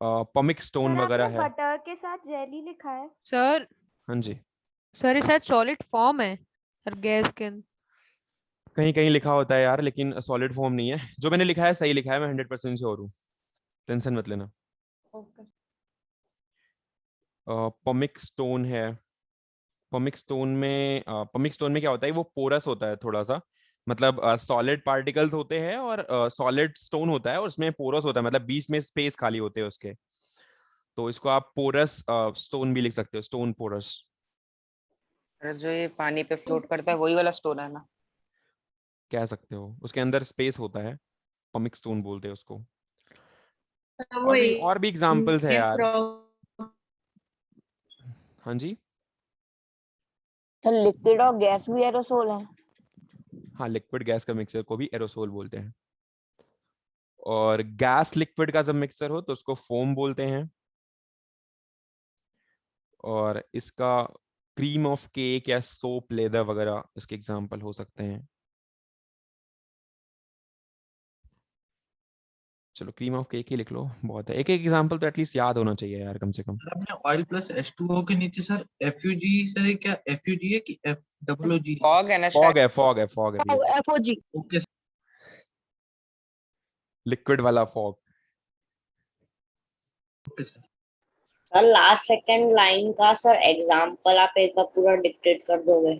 पमिक स्टोन सर वगैरह आपने है। बटर के साथ जेली लिखा है। सर हाँ जी, सर ये शायद सॉलिड फॉर्म है सर गैस के। कहीं कहीं लिखा होता है यार लेकिन सॉलिड फॉर्म नहीं है। जो मैंने लिखा है सही लिखा है, मैं 100% श्योर हूँ, टेंशन मत लेना। पमिक स्टोन है, पमिक स्टोन में क्या होता है, वो पोरस होता है थोड़ा सा, मतलब सॉलिड पार्टिकल्स होते हैं और सॉलिड स्टोन होता है और उसमें पोरस होता है, मतलब बीच में स्पेस खाली होते हैं उसके, तो इसको आप पोरस स्टोन भी लिख सकते हो, स्टोन पोरस। जो ये पानी पे फ्लोट करता है वही वाला स्टोन है ना? कह सकते हो, उसके अंदर स्पेस होता है, पमिक स्टोन बोलते हैं उसको। और भी एग्जांपल्स है यार। हाँ जी, सर लिक्विड और गैस भी एरोसोल है। हाँ लिक्विड गैस का मिक्सचर को भी एरोसोल बोलते हैं। और गैस लिक्विड का जब मिक्सचर हो तो उसको फोम बोलते हैं। और इसका क्रीम ऑफ केक या सोप लेदर वगैरह इसके एग्जांपल हो सकते हैं। चलो क्रीम ऑफ केक ही लिख लो, बहुत है, एक एक एग्जांपल तो एटलीस्ट याद होना चाहिए यार कम से कम। सर आपने ऑयल प्लस H2O के नीचे सर FUG, सर ये क्या FUG है कि FOOG? फॉग है ना? फॉग है, फॉग है, फॉग है भैया, FOG। ओके लिक्विड वाला fog. Okay sir. Sir last second line का सर एग्जांपल आप एक बार पूरा डिक्टेट कर दोगे?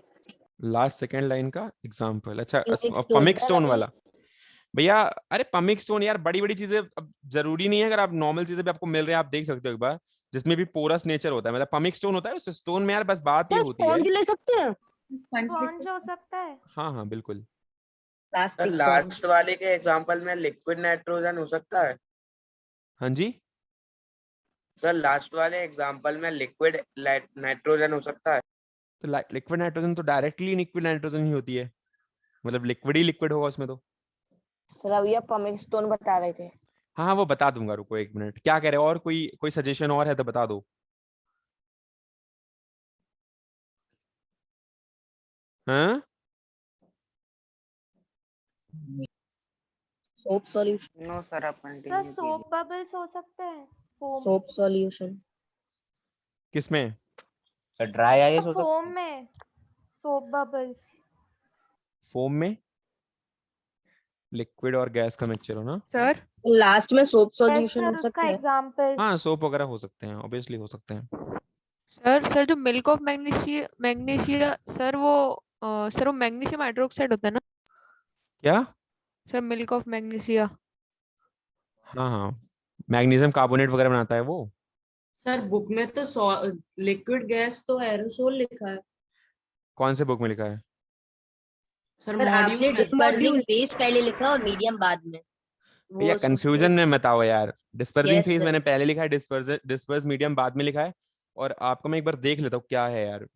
लास्ट सेकंड लाइन का एग्जांपल, अच्छा Pumic stone। पमिक सर स्टोन अभी वाला भैया। अरे पमिक स्टोन यार, बड़ी बड़ी चीजें अब जरूरी नहीं है, अगर आप नॉर्मल चीजें भी आपको मिल रहे हैं आप देख सकते हो एक बार, जिसमें भी पोरस नेचर होता है, मतलब पमिक स्टोन होता है उस स्टोन में यार, बस बात ये होती है। स्पॉन्ज ले सकते हैं। स्पॉन्ज हो सकता है। हाँ हाँ बिल्कुल। Plastic sponge. लास्ट वाले के एग्जांपल में लिक्विड नाइट्रोजन हो सकता है। हाँ जी, सर लास्ट वाले एग्जांपल में लिक्विड नाइट्रोजन हो सकता है। तो लिक्विड नाइट्रोजन तो डायरेक्टली लिक्विड नाइट्रोजन ही होती है, मतलब लिक्विड ही लिक्विड होगा उसमें तो। सर अभी आप पमिक स्टोन बता रहे थे। हाँ हाँ वो बता दूंगा, रुको एक मिनट, क्या कह रहे हो, और कोई कोई सजेशन और है तो बता दो। हाँ सोप सॉल्यूशन। नो सर आप कंटिन्यू सर सोप बबल्स हो सकते हैं। फोम सोप सॉल्यूशन किसमें? सर ड्राई आइस हो सकता फोम में सोप बबल्स। फोम में लिक्विड और गैस का मिक्सचर हो ना सर लास्ट में सोप सॉल्यूशन सर हो उसका सकता है। एग्जांपल। हाँ सोप वगैरह हो सकते हैं, ऑब्वियसली हो सकते हैं। सर जो milk of magnesia magnesia sir वो मैग्नीशियम हाइड्रोक्साइड होता है ना? क्या? Sir milk of magnesia. हाँ हाँ, मैग्नीशियम कार्बोनेट वगैरह बनाता है वो। सर बुक में तो लिक्विड गैस तो एरोसोल लिखा है। कौन से बुक में लिखा है? सर सर आपने मॉड्यूल में। डिस्पर्सिंग फेज पहले लिखा और मीडियम बाद में। भैया कंफ्यूजन में मत आओ यार, डिस्पर्सिंग Yes, फेज sir. मैंने पहले लिखा है, डिस्पर्स मीडियम बाद में लिखा है, और आपको मैं एक बार देख लेता हूँ क्या है यार,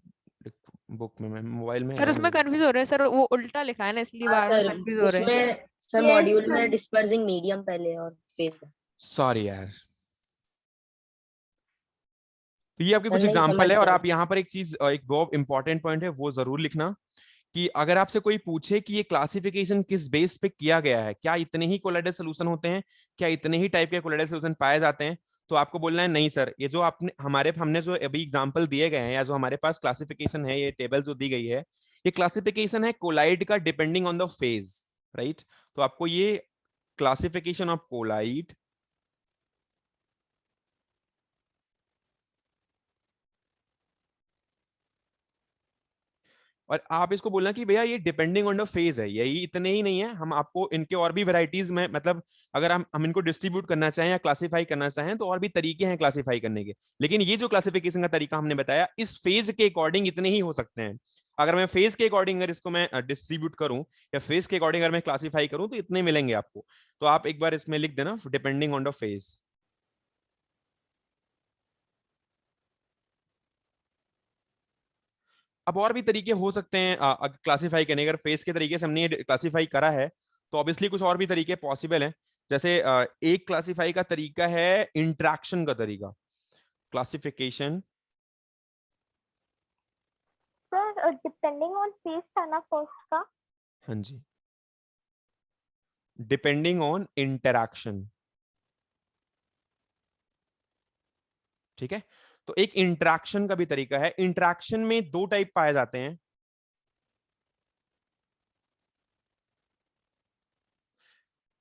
बुक में, मैं मोबाइल में सर है उसमें मेरे। कंफ्यूज हो रहे हैं सर, वो उल्टा लिखा है ना इसलिए हाँ बार बार सर, कंफ्यूज हो रहे हैं। उसमें सर मॉड्यूल में डिस्पर्सिंग मीडियम पहले और फेज। सॉरी यार। तो ये आपके सर कुछ नहीं एग्जांपल समझ है, और गया। आप यहाँ पर एक चीज, एक बहुत इंपॉर्टेंट पॉइंट है वो जरूर लिखना कि अगर आपसे कोई पूछे कि ये क्लासिफिकेशन किस बेस पे किया गया है, क्या इतने ही कोलाइडल सोल्यूशन होते हैं, क्या इतने ही टाइप के कोलाइडल सोल्यूशन पाए जाते हैं, तो आपको बोलना है नहीं सर, ये जो आपने हमने जो अभी एग्जांपल दिए गए हैं या जो हमारे पास क्लासिफिकेशन है, ये टेबल जो दी गई है, ये क्लासिफिकेशन है कोलाइड का depending on the phase, right. तो आपको ये क्लासिफिकेशन ऑफ कोलाइड और आप इसको बोलना कि भैया ये डिपेंडिंग ऑन द फेज है, यही इतने ही नहीं है, हम आपको इनके और भी वैरायटीज में, मतलब अगर हम इनको डिस्ट्रीब्यूट करना चाहें या क्लासिफाई करना चाहें तो और भी तरीके हैं क्लासिफाई करने के, लेकिन ये जो क्लासिफिकेशन का तरीका हमने बताया इस फेज के अकॉर्डिंग इतने ही हो सकते हैं। अगर मैं फेज के अकॉर्डिंग अगर इसको मैं डिस्ट्रीब्यूट करूं या फेज के अकॉर्डिंग अगर मैं क्लासिफाई करूं तो इतने मिलेंगे आपको। तो आप एक बार इसमें लिख देना डिपेंडिंग ऑन द फेज। अब और भी तरीके हो सकते हैं क्लासिफाई करने, अगर फेस के तरीके से हमने क्लासिफाई करा है तो ऑब्वियसली कुछ और भी तरीके पॉसिबल हैं। जैसे एक क्लासिफाई का तरीका है इंट्रैक्शन का तरीका, classification. Sir depending on face था ना फर्स्ट का। हाँ जी, डिपेंडिंग ऑन इंटरैक्शन। ठीक है, तो एक इंट्रैक्शन का भी तरीका है। इंट्रैक्शन में दो टाइप पाए जाते हैं,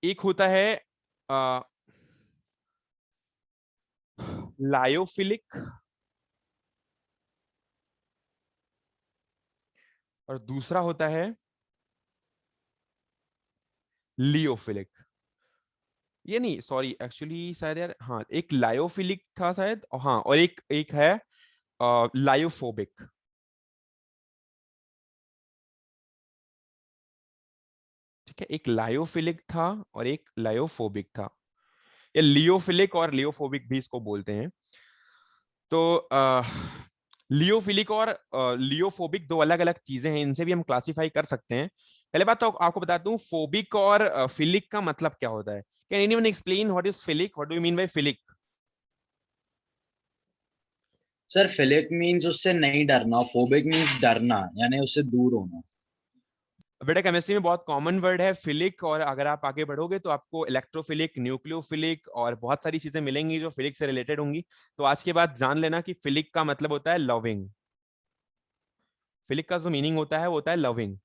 एक होता है लायोफिलिक और दूसरा होता है लियोफिलिक। ये नहीं, सॉरी, एक्चुअली शायद यार, हाँ एक लायोफिलिक था शायद, हाँ, और एक एक है लायोफोबिक। ठीक है, एक लायोफिलिक था और एक लायोफोबिक था, या लियोफिलिक और लियोफोबिक भी इसको बोलते हैं। तो लियोफिलिक और लियोफोबिक दो अलग अलग चीजें हैं, इनसे भी हम क्लासिफाई कर सकते हैं। पहले बात तो आपको बताता हूँ फोबिक और फिलिक का मतलब क्या होता है। Can anyone explain what is philic, what do you mean by philic? Sir philic means उससे नहीं डरना, फोबिक मींस डरना, यानी उससे दूर होना। बेटा केमिस्ट्री में बहुत कॉमन वर्ड है फिलिक, और अगर आप आगे बढ़ोगे तो आपको इलेक्ट्रोफिलिक, न्यूक्लियोफिलिक और बहुत सारी चीजें मिलेंगी जो फिलिक से रिलेटेड होंगी। तो आज के बाद जान लेना कि फिलिक का मतलब होता है लविंग। फिलिक का जो मीनिंग होता है वो होता है लविंग,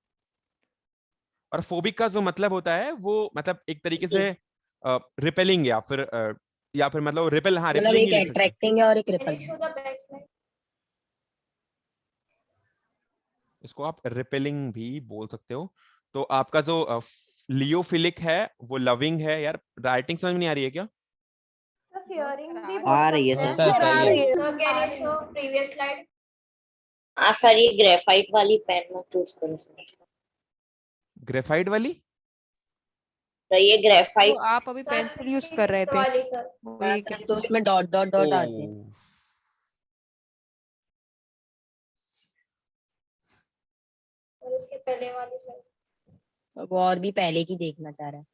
और फोबिक का जो मतलब होता है वो मतलब एक तरीके से रिपेलिंग या फिर मतलब रिपेल, हाँ मतलब रिपेलिंग एक ही लिख सकते हैं। अट्रैक्टिंग है और एक रिपल्सिंग। इसको आप रिपेलिंग भी बोल सकते हो। तो आपका जो लियोफिलिक है वो लविंग है। यार राइटिंग समझ में नहीं आ रही है क्या? सर फियरिंग भी आ बोल रही है सकते हैं। सर, सर सही है। Sir can you show previous slide. हाँ सर, ये ग्रेफाइट वाली पेन मत चूज करो सर। ग्रेफाइट वाली? तो ये वो ग्रेफाइट आप अभी पेंसिल यूज कर रहे थे, वाली सर। वो ये सर, तो उसमें डॉट डॉट डॉट आते हैं। ओ, और इसके पहले वाली स्लाइड। वो और भी पहले की देखना चाह रहा है।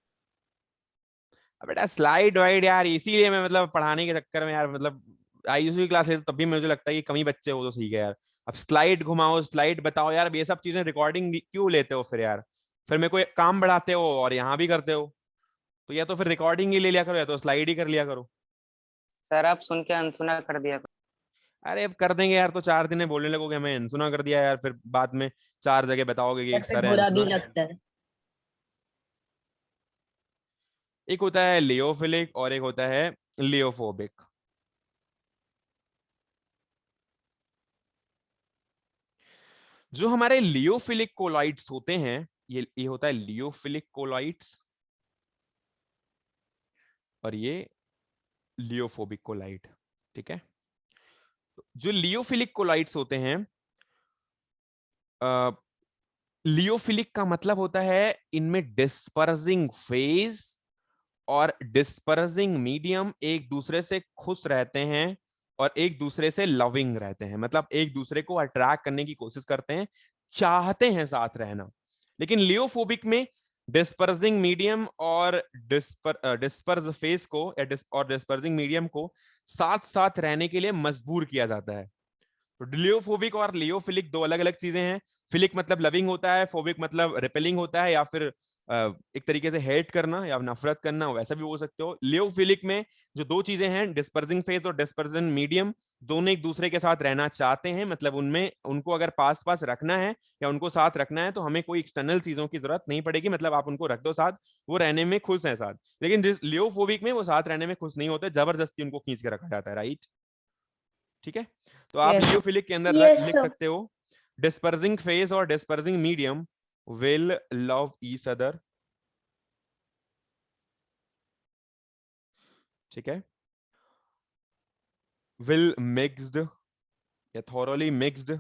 बेटा स्लाइड वाइड यार, इसीलिए मैं मतलब पढ़ाने के चक्कर में यार, मतलब आईयूसी क्लास है तब भी मुझे लगता है कि कमी बच्चे हो तो ठीक है यार। अब स्लाइड घुमाओ, स्लाइड बताओ यार, ये सब चीजें रिकॉर्डिंग क्यों लेते हो फिर यार? फिर मेरे को काम बढ़ाते हो और यहाँ भी करते हो, तो या तो फिर रिकॉर्डिंग ही ले लिया करो या तो स्लाइड ही कर लिया करो। सर आप सुन के अनसुना कर दिया करो। अरे अब कर देंगे यार, तो 4 दिन में बोलने लगोगे हमें अनसुना कर दिया यार, फिर बाद में 4 जगह बताओगे कि सर एक फिर सर है बुरा भी अनसुना। लगता है। एक होता है लियोफिलिक और एक होता है लियोफोबिक। जो हमारे लियोफिलिक कोलाइड्स होते हैं, ये होता है लियोफिलिक कोलाइड्स और ये लियोफोबिक कोलाइड। ठीक है, जो लियोफिलिक कोलाइड्स होते हैं, लियोफिलिक का मतलब होता है इनमें डिस्पर्सिंग फेज और डिस्पर्सिंग मीडियम एक दूसरे से खुश रहते हैं, और एक दूसरे से लविंग रहते हैं, मतलब एक दूसरे को अट्रैक्ट करने की कोशिश करते हैं, चाहते हैं साथ रहना। लेकिन लियोफोबिक में डिस्पर्सिंग मीडियम और डिस्पर्स फेस को और डिस्पर्सिंग मीडियम को साथ साथ रहने के लिए मजबूर किया जाता है। तो लियोफोबिक और लियोफिलिक दो अलग अलग चीजें हैं। फिलिक मतलब लविंग होता है, फोबिक मतलब रिपेलिंग होता है, या फिर एक तरीके से हेट करना या नफरत करना, वैसा भी बोल सकते हो। लियोफिलिक में जो दो चीजें हैं, डिस्पर्सिंग फेस और डिस्पर्सिंग मीडियम, दोनों एक दूसरे के साथ रहना चाहते हैं, मतलब उनमें उनको अगर पास पास रखना है या उनको साथ रखना है तो हमें कोई एक्सटर्नल चीजों की जरूरत नहीं पड़ेगी, मतलब आप उनको रख दो साथ, वो रहने में खुश है साथ। लेकिन जिस लियोफोबिक में वो साथ रहने में खुश नहीं होते, जबरदस्ती उनको खींच के रखा जाता है, राइट। ठीक है, तो आप Yes. लियोफिलिक के अंदर लिख सकते हो डिस्पर्सिंग फेस और dispersing medium will love each other. ठीक है, विल मिक्स्ड या थॉरोली मिक्स्ड।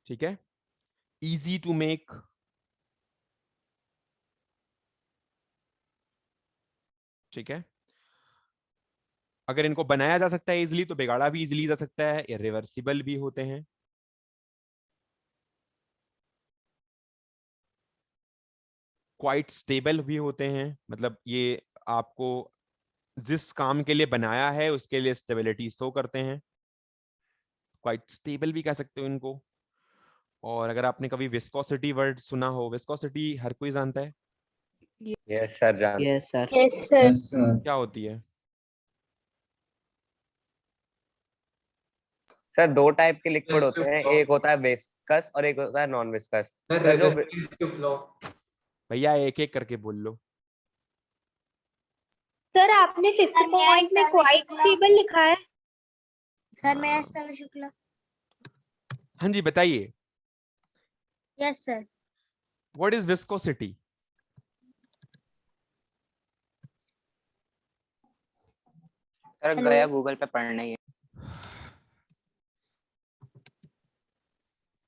ठीक है, इजी टू मेक। ठीक है, अगर इनको बनाया जा सकता है इजिली तो बिगाड़ा भी इजिली जा सकता है, इरिवर्सिबल भी होते हैं। क्वाइट स्टेबल भी होते हैं, मतलब ये आपको जिस काम के लिए बनाया है उसके लिए स्टेबिलिटी शो करते हैं, क्वाइट स्टेबल भी कह सकते हो इनको। और अगर आपने कभी विस्कोसिटी वर्ड सुना हो, विस्कोसिटी हर कोई जानता है। यस सर जान। Yes sir. Yes sir. क्या होती है? सर दो टाइप के लिक्विड होते हैं, एक होता है विस्कस और एक होता है नॉन विस्कस। सर जो भैया एक एक करके बोल लो। सर आपने फिफ्थ सर, मैं पॉइंट में स्तव क्वाइट शुक्ला। स्टेबल लिखा है। सर मैं स्तव शुक्ला। हाँ जी बताइए, yes sir. What is viscosity? Sir hello. गया गूगल पे पढ़ना ही है।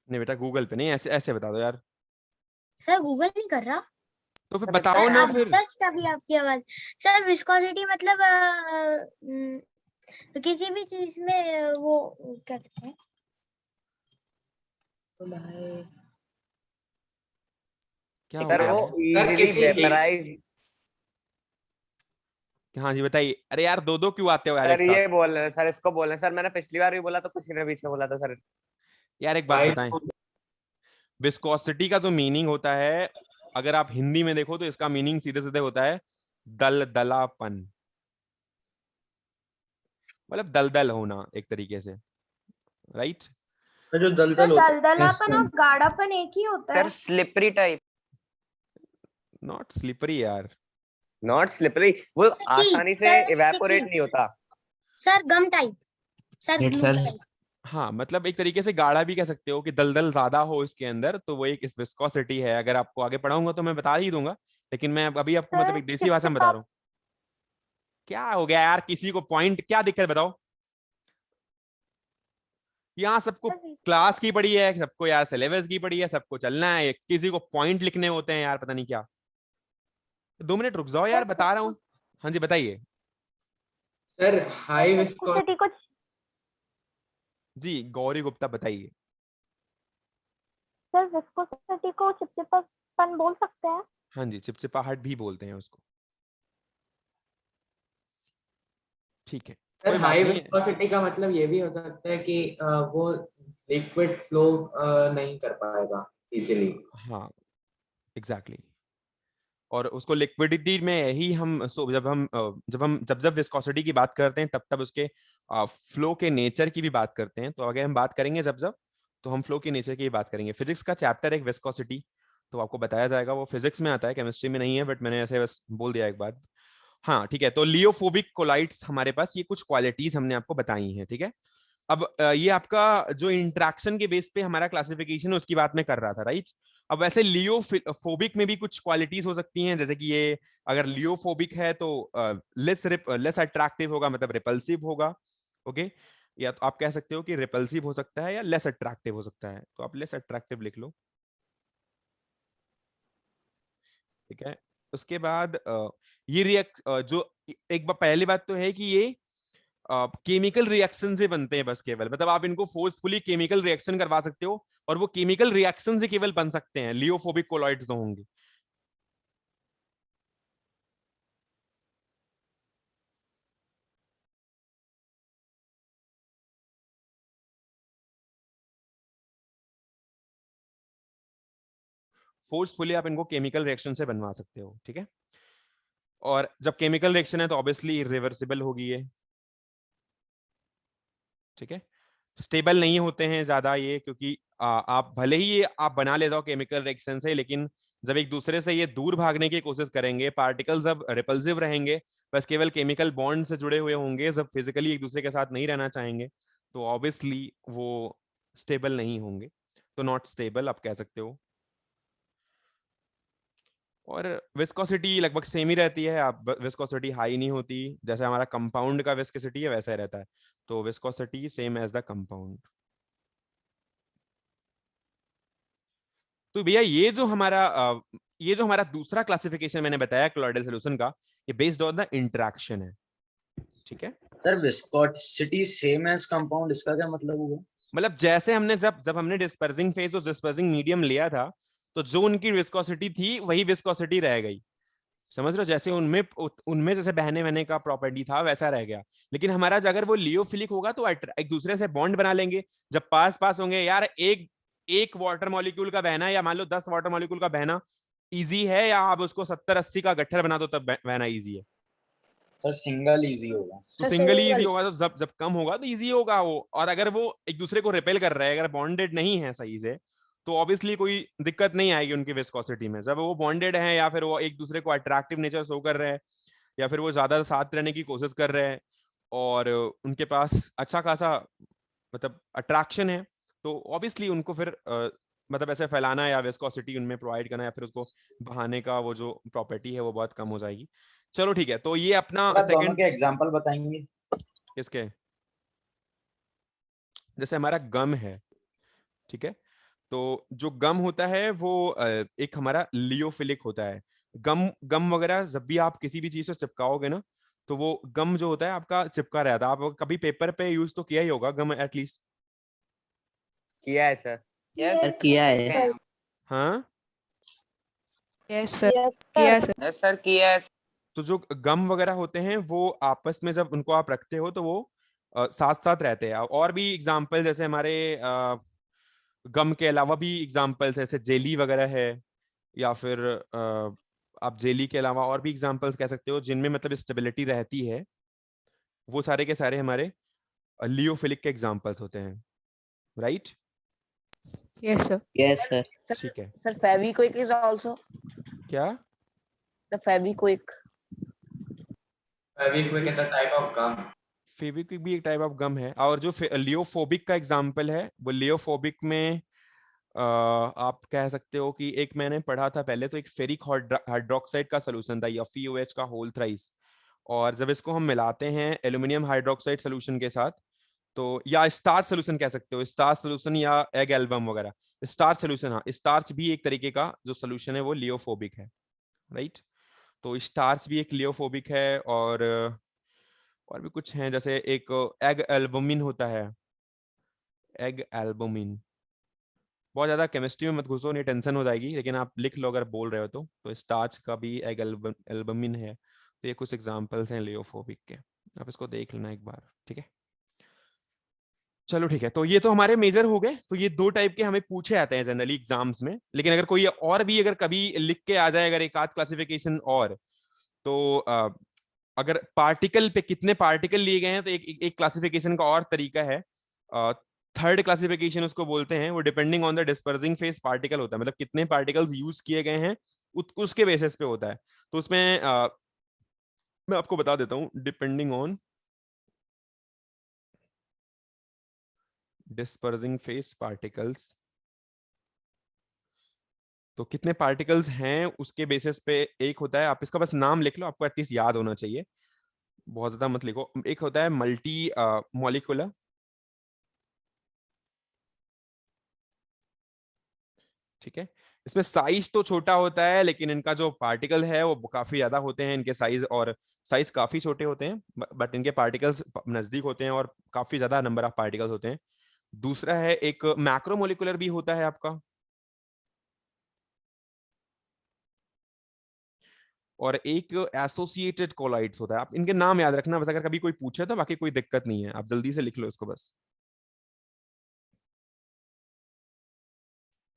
नहीं बेटा गूगल पे नहीं, ऐसे ऐसे बता दो यार। सर गूगल नहीं कर रहा। तो फिर सर, बताओ सर ना आप फिर। जस्ट अभी आपकी आवाज। सर विस्कोसिटी मतलब किसी भी चीज में वो क्या कहते हैं। क्या हो सर गया वो है? Easily vaporise. हाँ जी बताइए। अरे यार दो दो क्यों आते हो यार एक सर साथ? ये बोल रहे हैं सर, इसको बोल रहे हैं सर, मैंने पिछली बार भी बोला तो किसी ने पीछे बोला था सर। यार एक बात बताएं, विस्कोसिटी का जो मीनिंग होता है, अगर आप हिंदी में देखो तो इसका मीनिंग सीधे सीधे होता है दलदलापन, मतलब दलदल होना एक तरीके से, राइट। जो सर दलदल होता है। दलदलापन और गाढ़ापन एक ही होता सर है। Slippery type. नॉट स्लिपरी यार। नॉट स्लिपरी, वो Sticky, आसानी से सर इवेपोरेट sticky। नहीं होता। Sir gum type. Sir Yes, glue sir. Type. हाँ मतलब एक तरीके से गाढ़ा भी कह सकते हो कि दलदल ज्यादा हो इसके अंदर, तो वो एक इस विस्कोसिटी है। अगर आपको आगे पढ़ाऊंगा तो मैं बता ही दूंगा, लेकिन मैं अभी आपको मतलब सर एक देसी भाषा में बता चिपचिपा। रहा हूँ। क्या हो गया यार, किसी को पॉइंट क्या दिक्कत बताओ। यहाँ सबको क्लास की पड़ी है, सबको यार सिलेबस की पड़ी है, सबको चलना है, किसी को पॉइंट लिखने होते हैं यार, पता नहीं क्या। 2 मिनट रुक जाओ यार, बता रहा हूँ। हाँ जी बताइए। सर हाई विस्कोसिटी को जी गौरी गुप्ता बताइए। सर विस्कोसिटी को चिपचिपापन बोल सकते हैं। हाँ जी चिपचिपाहट भी बोलते हैं उसको। ठीक है सर कोई बात हाई नहीं है। विस्कोसिटी का मतलब ये भी हो सकता है कि वो लिक्विड फ्लो नहीं कर पाएगा इजीली। हाँ एग्जैक्टली और उसको लिक्विडिटी में ही हम जब जब विस्कोसिटी की बात करते हैं तब तब उसके फ्लो के नेचर की भी बात करते हैं। तो अगर हम बात करेंगे जब जब तो हम फ्लो के नेचर की भी बात करेंगे। फिजिक्स का चैप्टर एक विस्कोसिटी, तो आपको बताया जाएगा, वो फिजिक्स में आता है, केमिस्ट्री में नहीं है, बट मैंने ऐसे बस बोल दिया एक बार। हाँ ठीक है, तो लियोफोबिक कोलाइट्स हमारे पास ये कुछ क्वालिटीज हमने आपको बताई हैं। ठीक है, अब ये आपका जो इंट्रैक्शन के बेस पे हमारा क्लासिफिकेशन है उसकी बात मैं कर रहा था, राइट। अब वैसे लियोफोबिक में भी कुछ क्वालिटीज हो सकती हैं, जैसे कि ये अगर लियोफोबिक है तो लेस अट्रैक्टिव होगा, मतलब रिपल्सिव होगा। ओके, या तो आप कह सकते हो कि रिपल्सिव हो सकता है या लेस अट्रैक्टिव हो सकता है, तो आप लेस अट्रैक्टिव लिख लो। ठीक है, उसके बाद ये जो एक बार पहली बात तो है कि ये केमिकल रिएक्शन से बनते हैं बस केवल, मतलब आप इनको फोर्सफुली केमिकल रिएक्शन करवा सकते हो और वो केमिकल रिएक्शन से केवल बन सकते हैं, लियोफोबिक कोलॉइड्स जो होंगे। फोर्सफुली आप इनको केमिकल रिएक्शन से बनवा सकते हो, ठीक है। और जब केमिकल रिएक्शन है तो ऑब्वियसली इरिवर्सिबल होगी ये, ठीक है। स्टेबल नहीं होते हैं ज्यादा ये, क्योंकि आप भले ही ये आप बना ले जाओ केमिकल रिएक्शन से, लेकिन जब एक दूसरे से ये दूर भागने की कोशिश करेंगे, पार्टिकल्स जब रिपल्सिव रहेंगे, बस केवल केमिकल बॉन्ड से जुड़े हुए होंगे, जब फिजिकली एक दूसरे के साथ नहीं रहना चाहेंगे, तो ऑब्वियसली वो स्टेबल नहीं होंगे, तो नॉट स्टेबल आप कह सकते हो। और विस्कोसिटी लगभग सेम ही रहती है, आप विस्कोसिटी हाई नहीं होती, जैसे हमारा कंपाउंड का विस्कोसिटी है वैसा ही रहता है, तो viscosity same as the compound. तो भैया ये जो हमारा दूसरा क्लासिफिकेशन मैंने बताया क्लोराइडल सॉल्यूशन का, ये बेस्ड ऑन द इंटरेक्शन है, ठीक है। Sir viscosity same as compound, इसका क्या मतलब हुआ? मतलब जैसे हमने जब हमने डिस्पर्सिंग फेज और डिस्पर्सिंग मीडियम लिया था, तो जो उनकी विस्कोसिटी थी वही विस्कोसिटी रह गई, समझ रहे हो, जैसे उनमें जैसे बहने बहने का प्रॉपर्टी था वैसा रह गया। लेकिन हमारा अगर वो लियोफिलिक होगा तो एक दूसरे से बॉन्ड बना लेंगे, जब पास पास होंगे, यार एक वाटर मॉलिक्यूल का बहना या मान लो 10 वाटर मॉलिक्यूल का बहना इजी है, या आप उसको 70-80 का गट्ठर बना दो तब बहना इजी है? सर सिंगल इजी होगा। तो सिंगल ही इजी होगा, तो जब कम होगा तो इजी होगा वो। और अगर वो एक दूसरे को रिपेल कर रहे हैं, अगर बॉन्डेड नहीं है सही से, तो ऑब्वियसली कोई दिक्कत नहीं आएगी उनकी विस्कोसिटी में। जब वो बॉन्डेड है या फिर वो एक दूसरे को अट्रैक्टिव नेचर शो कर रहे हैं, या फिर वो ज्यादा साथ रहने की कोशिश कर रहे हैं और उनके पास अच्छा खासा मतलब अट्रैक्शन है, तो ऑब्वियसली उनको फिर मतलब ऐसे फैलाना या विस्कोसिटी उनमें प्रोवाइड करना या फिर उसको बहाने का वो जो प्रॉपर्टी है वो बहुत कम हो जाएगी। चलो ठीक है, तो ये अपना सेकंड के एग्जांपल बताएंगे किसके? जैसे हमारा गम है, ठीक है, तो जो गम होता है वो एक हमारा लियोफिलिक होता है। गम वगैरह जब भी आप किसी भी चीज से चिपकाओगे ना, तो वो गम जो होता है आपका चिपका रहता है। आप कभी पेपर पे यूज तो किया ही होगा गम एटलीस्ट? किया है सर। यस किया है। हाँ यस सर, किया सर। यस सर किया है। तो जो गम वगैरह होते हैं वो आपस में जब उनको आप रखते हो तो वो साथ साथ रहते हैं। और भी एग्जाम्पल जैसे हमारे गम के अलावा भी एग्जाम्पल्स जैसे जेली वगैरह है, या फिर आप जेली के अलावा और भी एग्जाम्पल्स कह सकते हो जिनमें मतलब स्टेबिलिटी रहती है, वो सारे के सारे हमारे लियोफिलिक के एग्जाम्पल्स होते हैं, right? Yes sir. Yes sir. ठीक है। Sir Fevikwik is also. क्या? The Fevikwik. Fevikwik is a type of gum. Fevikwik भी एक टाइप ऑफ गम है। और जो लियोफोबिक का एग्जाम्पल है, वो लियोफोबिक में आप कह सकते हो कि एक मैंने पढ़ा था पहले, तो एक फेरिक हाइड्रोक्साइड का सोल्यूशन था, FeOH का होल थ्राइस, और जब इसको हम मिलाते हैं एल्यूमिनियम हाइड्रोक्साइड सोल्यूशन के साथ, तो या स्टार्च सोल्यूशन कह सकते हो, स्टार्च सोल्यूशन या एग एल्बम वगैरह, स्टार्च सोल्यूशन, हाँ स्टार्च भी एक तरीके का जो सोल्यूशन है वो लियोफोबिक है, राइट? तो स्टार्च भी एक लियोफोबिक है। और भी कुछ हैं, जैसे एक एग एल्बुमिन होता है, एग एल्बुमिन। बहुत ज्यादा केमिस्ट्री में मत घुसो, नहीं टेंशन हो जाएगी, लेकिन आप लिख लो अगर बोल रहे हो तो स्टार्च का भी एग एल्बुमिन है। तो ये कुछ एग्जांपल्स हैं लियोफोबिक के, आप इसको देख लेना एक बार, ठीक है? चलो ठीक है, तो ये तो हमारे मेजर हो गए। तो ये दो टाइप के हमें पूछे आते हैं जनरली एग्जाम्स में, लेकिन अगर कोई और भी अगर कभी लिख के आ जाए अगर एक आध क्लासिफिकेशन और, तो अगर पार्टिकल पे कितने पार्टिकल लिए गए हैं तो एक क्लासिफिकेशन का और तरीका है, थर्ड क्लासिफिकेशन उसको बोलते हैं। वो depending on the dispersing phase particle होता है, मतलब कितने पार्टिकल्स यूज किए गए हैं उसके बेसिस पे होता है। तो उसमें मैं आपको बता देता हूं, depending on dispersing phase particles, तो कितने पार्टिकल्स हैं उसके बेसिस पे एक होता है, आप इसका बस नाम लिख लो, आपको एटलीस्ट याद होना चाहिए, बहुत ज्यादा मत लिखो। एक होता है मल्टी मॉलिक्यूलर, ठीक है, इसमें साइज तो छोटा होता है, लेकिन इनका जो पार्टिकल है वो काफी ज्यादा होते हैं, इनके साइज और साइज काफी छोटे होते हैं, बट इनके पार्टिकल्स नजदीक होते हैं और काफी ज्यादा नंबर ऑफ पार्टिकल्स होते हैं। दूसरा है एक मैक्रोमोलिकुलर भी होता है आपका, और एक एसोसिएटेड कोलाइड्स होता है। आप इनके नाम याद रखना बस, अगर कभी कोई पूछे तो, बाकी कोई दिक्कत नहीं है, आप जल्दी से लिख लो इसको बस।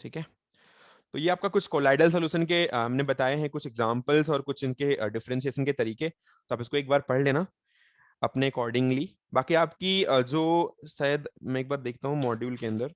ठीक है, तो ये आपका कुछ कोलाइडल सॉल्यूशन के हमने बताए हैं कुछ एग्जांपल्स और कुछ इनके डिफरेंशिएशन के तरीके, तो आप इसको एक बार पढ़ लेना अपने अकॉर्डिंगली। बाकी आपकी जो शायद मैं एक बार देखता हूँ मॉड्यूल के अंदर,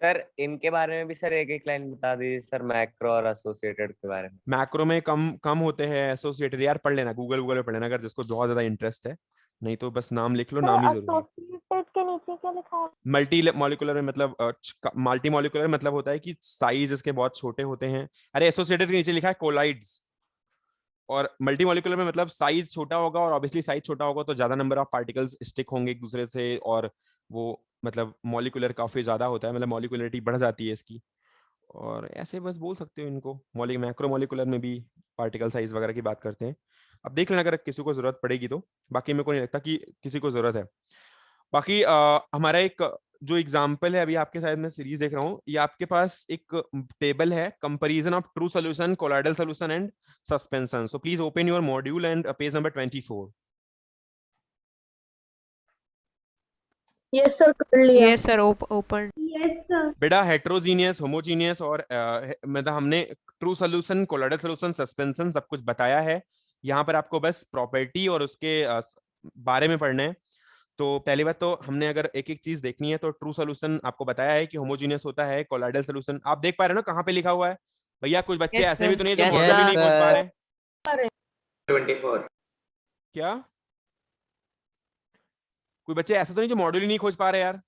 सर इनके बारे में भी सर एक एक लाइन बता दीजिए सर, मैक्रो और एसोसिएटेड के बारे में। मैक्रो में कम कम होते हैं, एसोसिएटेड यार पढ़ लेना, गूगल पे पढ़ लेना अगर जिसको बहुत ज्यादा इंटरेस्ट है, नहीं तो बस नाम लिख लो, नाम ही जरूरी है। एसोसिएटेड के नीचे क्या लिखा है? मल्टी मॉलिकुलर में मतलब मल्टी मॉलिकुलर मतलब होता है कि साइज इसके बहुत छोटे होते हैं। अरे एसोसिएटेड के नीचे लिखा है कोलाइड्स, और मल्टी मॉलिकुलर में मतलब साइज छोटा होगा, और ऑब्वियसली साइज छोटा होगा तो ज्यादा नंबर ऑफ पार्टिकल्स स्टिक होंगे एक दूसरे से, और वो मतलब मॉलिकुलर काफी ज्यादा होता है, मतलब मॉलिकुलरिटी बढ़ जाती है इसकी। और ऐसे बस बोल सकते हो इनको, मैक्रो मॉलिकुलर में भी पार्टिकल साइज वगैरह की बात करते हैं। अब देख लेना अगर किसी को जरूरत पड़ेगी तो, बाकी मेरे को नहीं लगता कि किसी को जरूरत है। बाकी हमारा एक जो एग्जाम्पल है, अभी आपके साइड में सीरीज देख रहा हूँ, ये आपके पास एक टेबल है, comparison of true solution, colloidal solution and suspension. So please open your module and page number 24। Yes sir, कर लिया। Yes sir, open. Yes sir. बेटा हेट्रोजीनियस, होमोजीनियस और मतलब हमने true solution, colloidal solution, suspension सब कुछ बताया है। यहाँ पर आपको बस प्रॉपर्टी और उसके बारे में पढ़ना है। तो पहली बात तो हमने अगर एक एक चीज देखनी है, तो ट्रू सॉल्यूशन आपको बताया है कि होमोजीनियस होता है, कोलाइडल सॉल्यूशन आप देख पा रहे हो ना कहाँ पे लिखा हुआ है भैया? कुछ बच्चे Yes, ऐसे भी sir. तो नहीं है जो Yes, मॉड्यूल ही नहीं खोज पा रहे? 24। क्या कोई बच्चे ऐसे तो नहीं जो मॉड्यूल ही नहीं खोज पा रहे यार?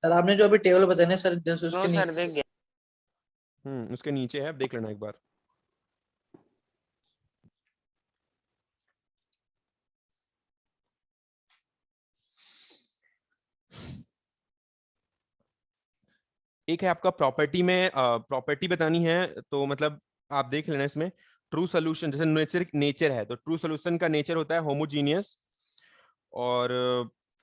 सर आपने जो अभी टेबल बताया ना सर, जैसे नो उसके सर, नीचे देख गया। उसके नीचे है, देख लेना एक बार। एक है आपका प्रॉपर्टी में, प्रॉपर्टी बतानी है, तो मतलब आप देख लेना इसमें। ट्रू सोल्यूशन जैसे नेचर है, तो ट्रू सोल्यूशन का नेचर होता है होमोजीनियस, और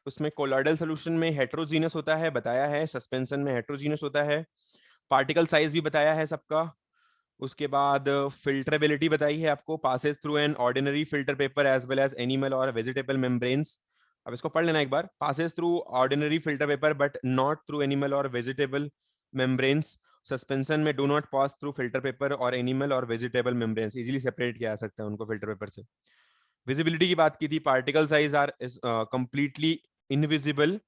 उसमें कोलाइडल सोल्यूशन में हेट्रोजीनियस होता है, बताया है। सस्पेंशन में हेट्रोजीनियस होता है। पार्टिकल साइज भी बताया है सबका। उसके बाद फिल्टरेबिलिटी बताई है आपको, passes through an ordinary filter paper as well as animal और वेजिटेबल मेम्ब्रेन्स। अब इसको पढ़ लेना एक बार, passes through ordinary filter paper but not through animal और वेजिटेबल मेम्ब्रेन्स। सस्पेंशन में do not pass through filter paper और एनिमल और वेजिटेबल मेम्ब्रेन्स, इजीली सेपरेट किया जा सकता है उनको फिल्टर पेपर से। विजिबिलिटी की बात की थी, particle size are completely invisible,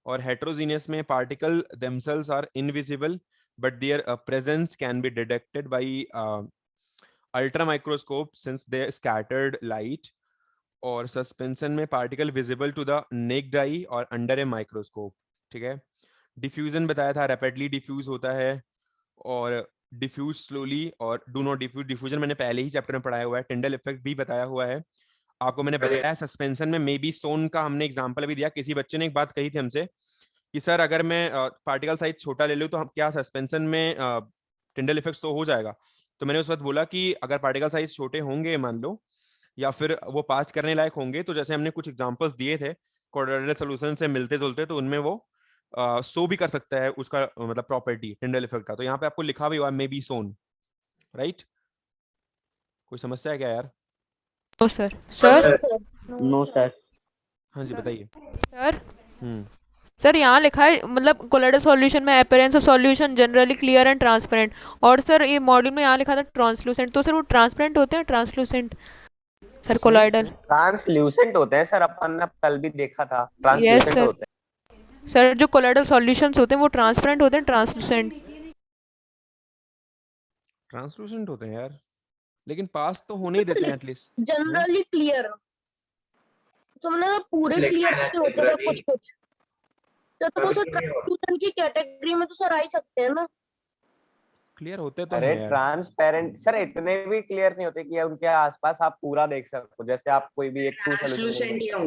और हेट्रोजीनियस में particle themselves are invisible but their presence can be detected by ultra microscope since they scattered light, और सस्पेंशन में particle visible to the naked eye और अंडर ए माइक्रोस्कोप। ठीक है, डिफ्यूजन बताया था, रैपिडली डिफ्यूज होता है और डिफ्यूज स्लोली और डू नॉट डिफ्यूज। डिफ्यूजन मैंने पहले ही चैप्टर में पढ़ाया हुआ है। टिंडल इफेक्ट भी बताया हुआ है आपको, मैंने बताया। सस्पेंशन में मे बी सोन का हमने एग्जांपल भी दिया। किसी बच्चे ने एक बात कही थी हमसे कि सर अगर मैं पार्टिकल साइज छोटा ले लूँ तो हम क्या सस्पेंशन में टिंडल इफेक्ट तो हो जाएगा? तो मैंने उस वक्त बोला कि अगर पार्टिकल साइज छोटे होंगे मान लो, या फिर वो पास करने लायक होंगे, तो जैसे हमने कुछ एग्जांपल्स दिए थे कोऑर्डिनेट सॉल्यूशन से मिलते जुलते, तो उनमें वो सो भी कर सकता है उसका मतलब प्रॉपर्टी टिंडल इफेक्ट का। तो यहाँ पे आपको लिखा भी हुआ मे बी सोन, राइट? कोई समस्या है क्या यार? No sir. Sir no sir. हाँ जी बताइए। सर सर यहाँ लिखा है मतलब कोलाइडल सॉल्यूशन में appearance of solution generally clear and transparent, और सर ये मॉड्यूल में यहाँ लिखा था ट्रांसलूसेंट, तो सर वो ट्रांसपेरेंट होते हैं ट्रांसलूसेंट सर कोलाइडल? ट्रांसल्यूसेंट होते हैं सर, अपन ने कल भी देखा था, यस ट्रांसल्यूसेंट सर। होते हैं। सर जो कोलाइडल सॉल्यूशंस होते हैं वो ट्रांसपेरेंट होते हैं ट्रांसलूसेंट? ट्रांसलूसेंट होते हैं यार, लेकिन पास तो होने ही देते हैं एटलीस्ट। जनरली क्लियर, तो मतलब पूरे क्लियर नहीं होते सर, कुछ कुछ तो वो सर ट्रांसल्यूसेंट की कैटेगरी में तो सर आ ही सकते हैं ना। क्लियर होते तो अरे हैं यार। ट्रांसपेरेंट सर इतने भी क्लियर नहीं होते कि उनके आसपास आप पूरा देख सको, जैसे आप कोई भी एक ट्रू सॉल्यूशन।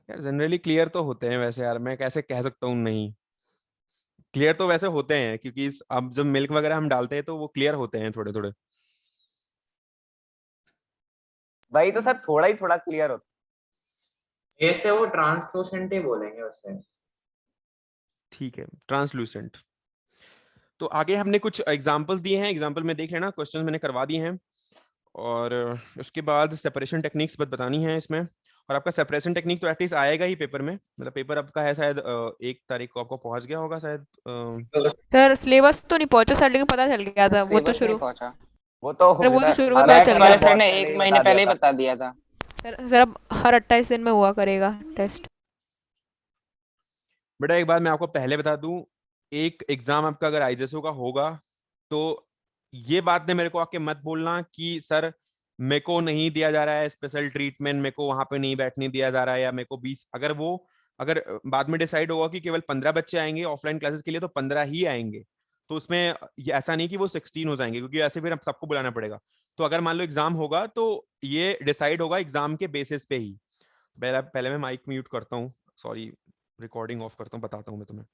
यार जनरली क्लियर तो होते हैं वैसे यार, मैं कैसे कह सकता हूँ नहीं। क्लियर तो वैसे होते हैं, क्योंकि अब जब मिल्क वगैरह हम डालते हैं तो वो क्लियर होते हैं थोड़े थोड़े। भाई तो सर थोड़ा ही थोड़ा क्लियर होता ऐसे वो ट्रांसलूसेंट ही बोलेंगे उससे। ठीक है, ट्रांसलूसेंट। तो आगे हमने कुछ एग्जांपल्स दिए हैं, एग्जांपल में देख लेना, क्वेश्चंस मैंने करवा दिए हैं। और उसके बाद सेपरेशन टेक्निक्स बतानी है इसमें। और आपका सेपरेशन टेक्निक तो एटलीस्ट आएगा ही पेपर में, मतलब पेपर आपका है शायद 1 तारीख को आपको पहुंच गया होगा शायद। सर सिलेबस तो नहीं पहुंचा सर, लेकिन पता चल गया था वो तो सिलेबस नहीं शुरू। पहुंचा। वो तो सर वो तो सर शुरू में हर पता एक चल बार गया सर था। ने बहुत 1 पहले महीने बता पहले दिया ही था। बता दिया था। सर अब हर 28 दिन में हुआ करेगा टेस्ट। बेटा एक बात मैं आपको पहले बता दूं, एक एग्जाम आपका अगर आईजेएसओ का होगा तो ये बात ने मेरे को आके मत बोलना कि सर मेरे को नहीं दिया जा रहा है स्पेशल ट्रीटमेंट, मेरे को वहां पे नहीं बैठने दिया जा रहा है, या मेरे को 20, अगर बाद में डिसाइड होगा कि केवल 15 बच्चे आएंगे ऑफलाइन क्लासेस के लिए तो 15 ही आएंगे, तो उसमें ये ऐसा नहीं कि वो 16 हो जाएंगे, क्योंकि ऐसे फिर सबको बुलाना पड़ेगा। तो अगर मान लो एग्जाम होगा तो ये डिसाइड होगा एग्जाम के बेसिस पे ही। पहले मैं माइक म्यूट करता हूँ, सॉरी, रिकॉर्डिंग ऑफ करता हूँ, बताता हूँ मैं तुम्हें।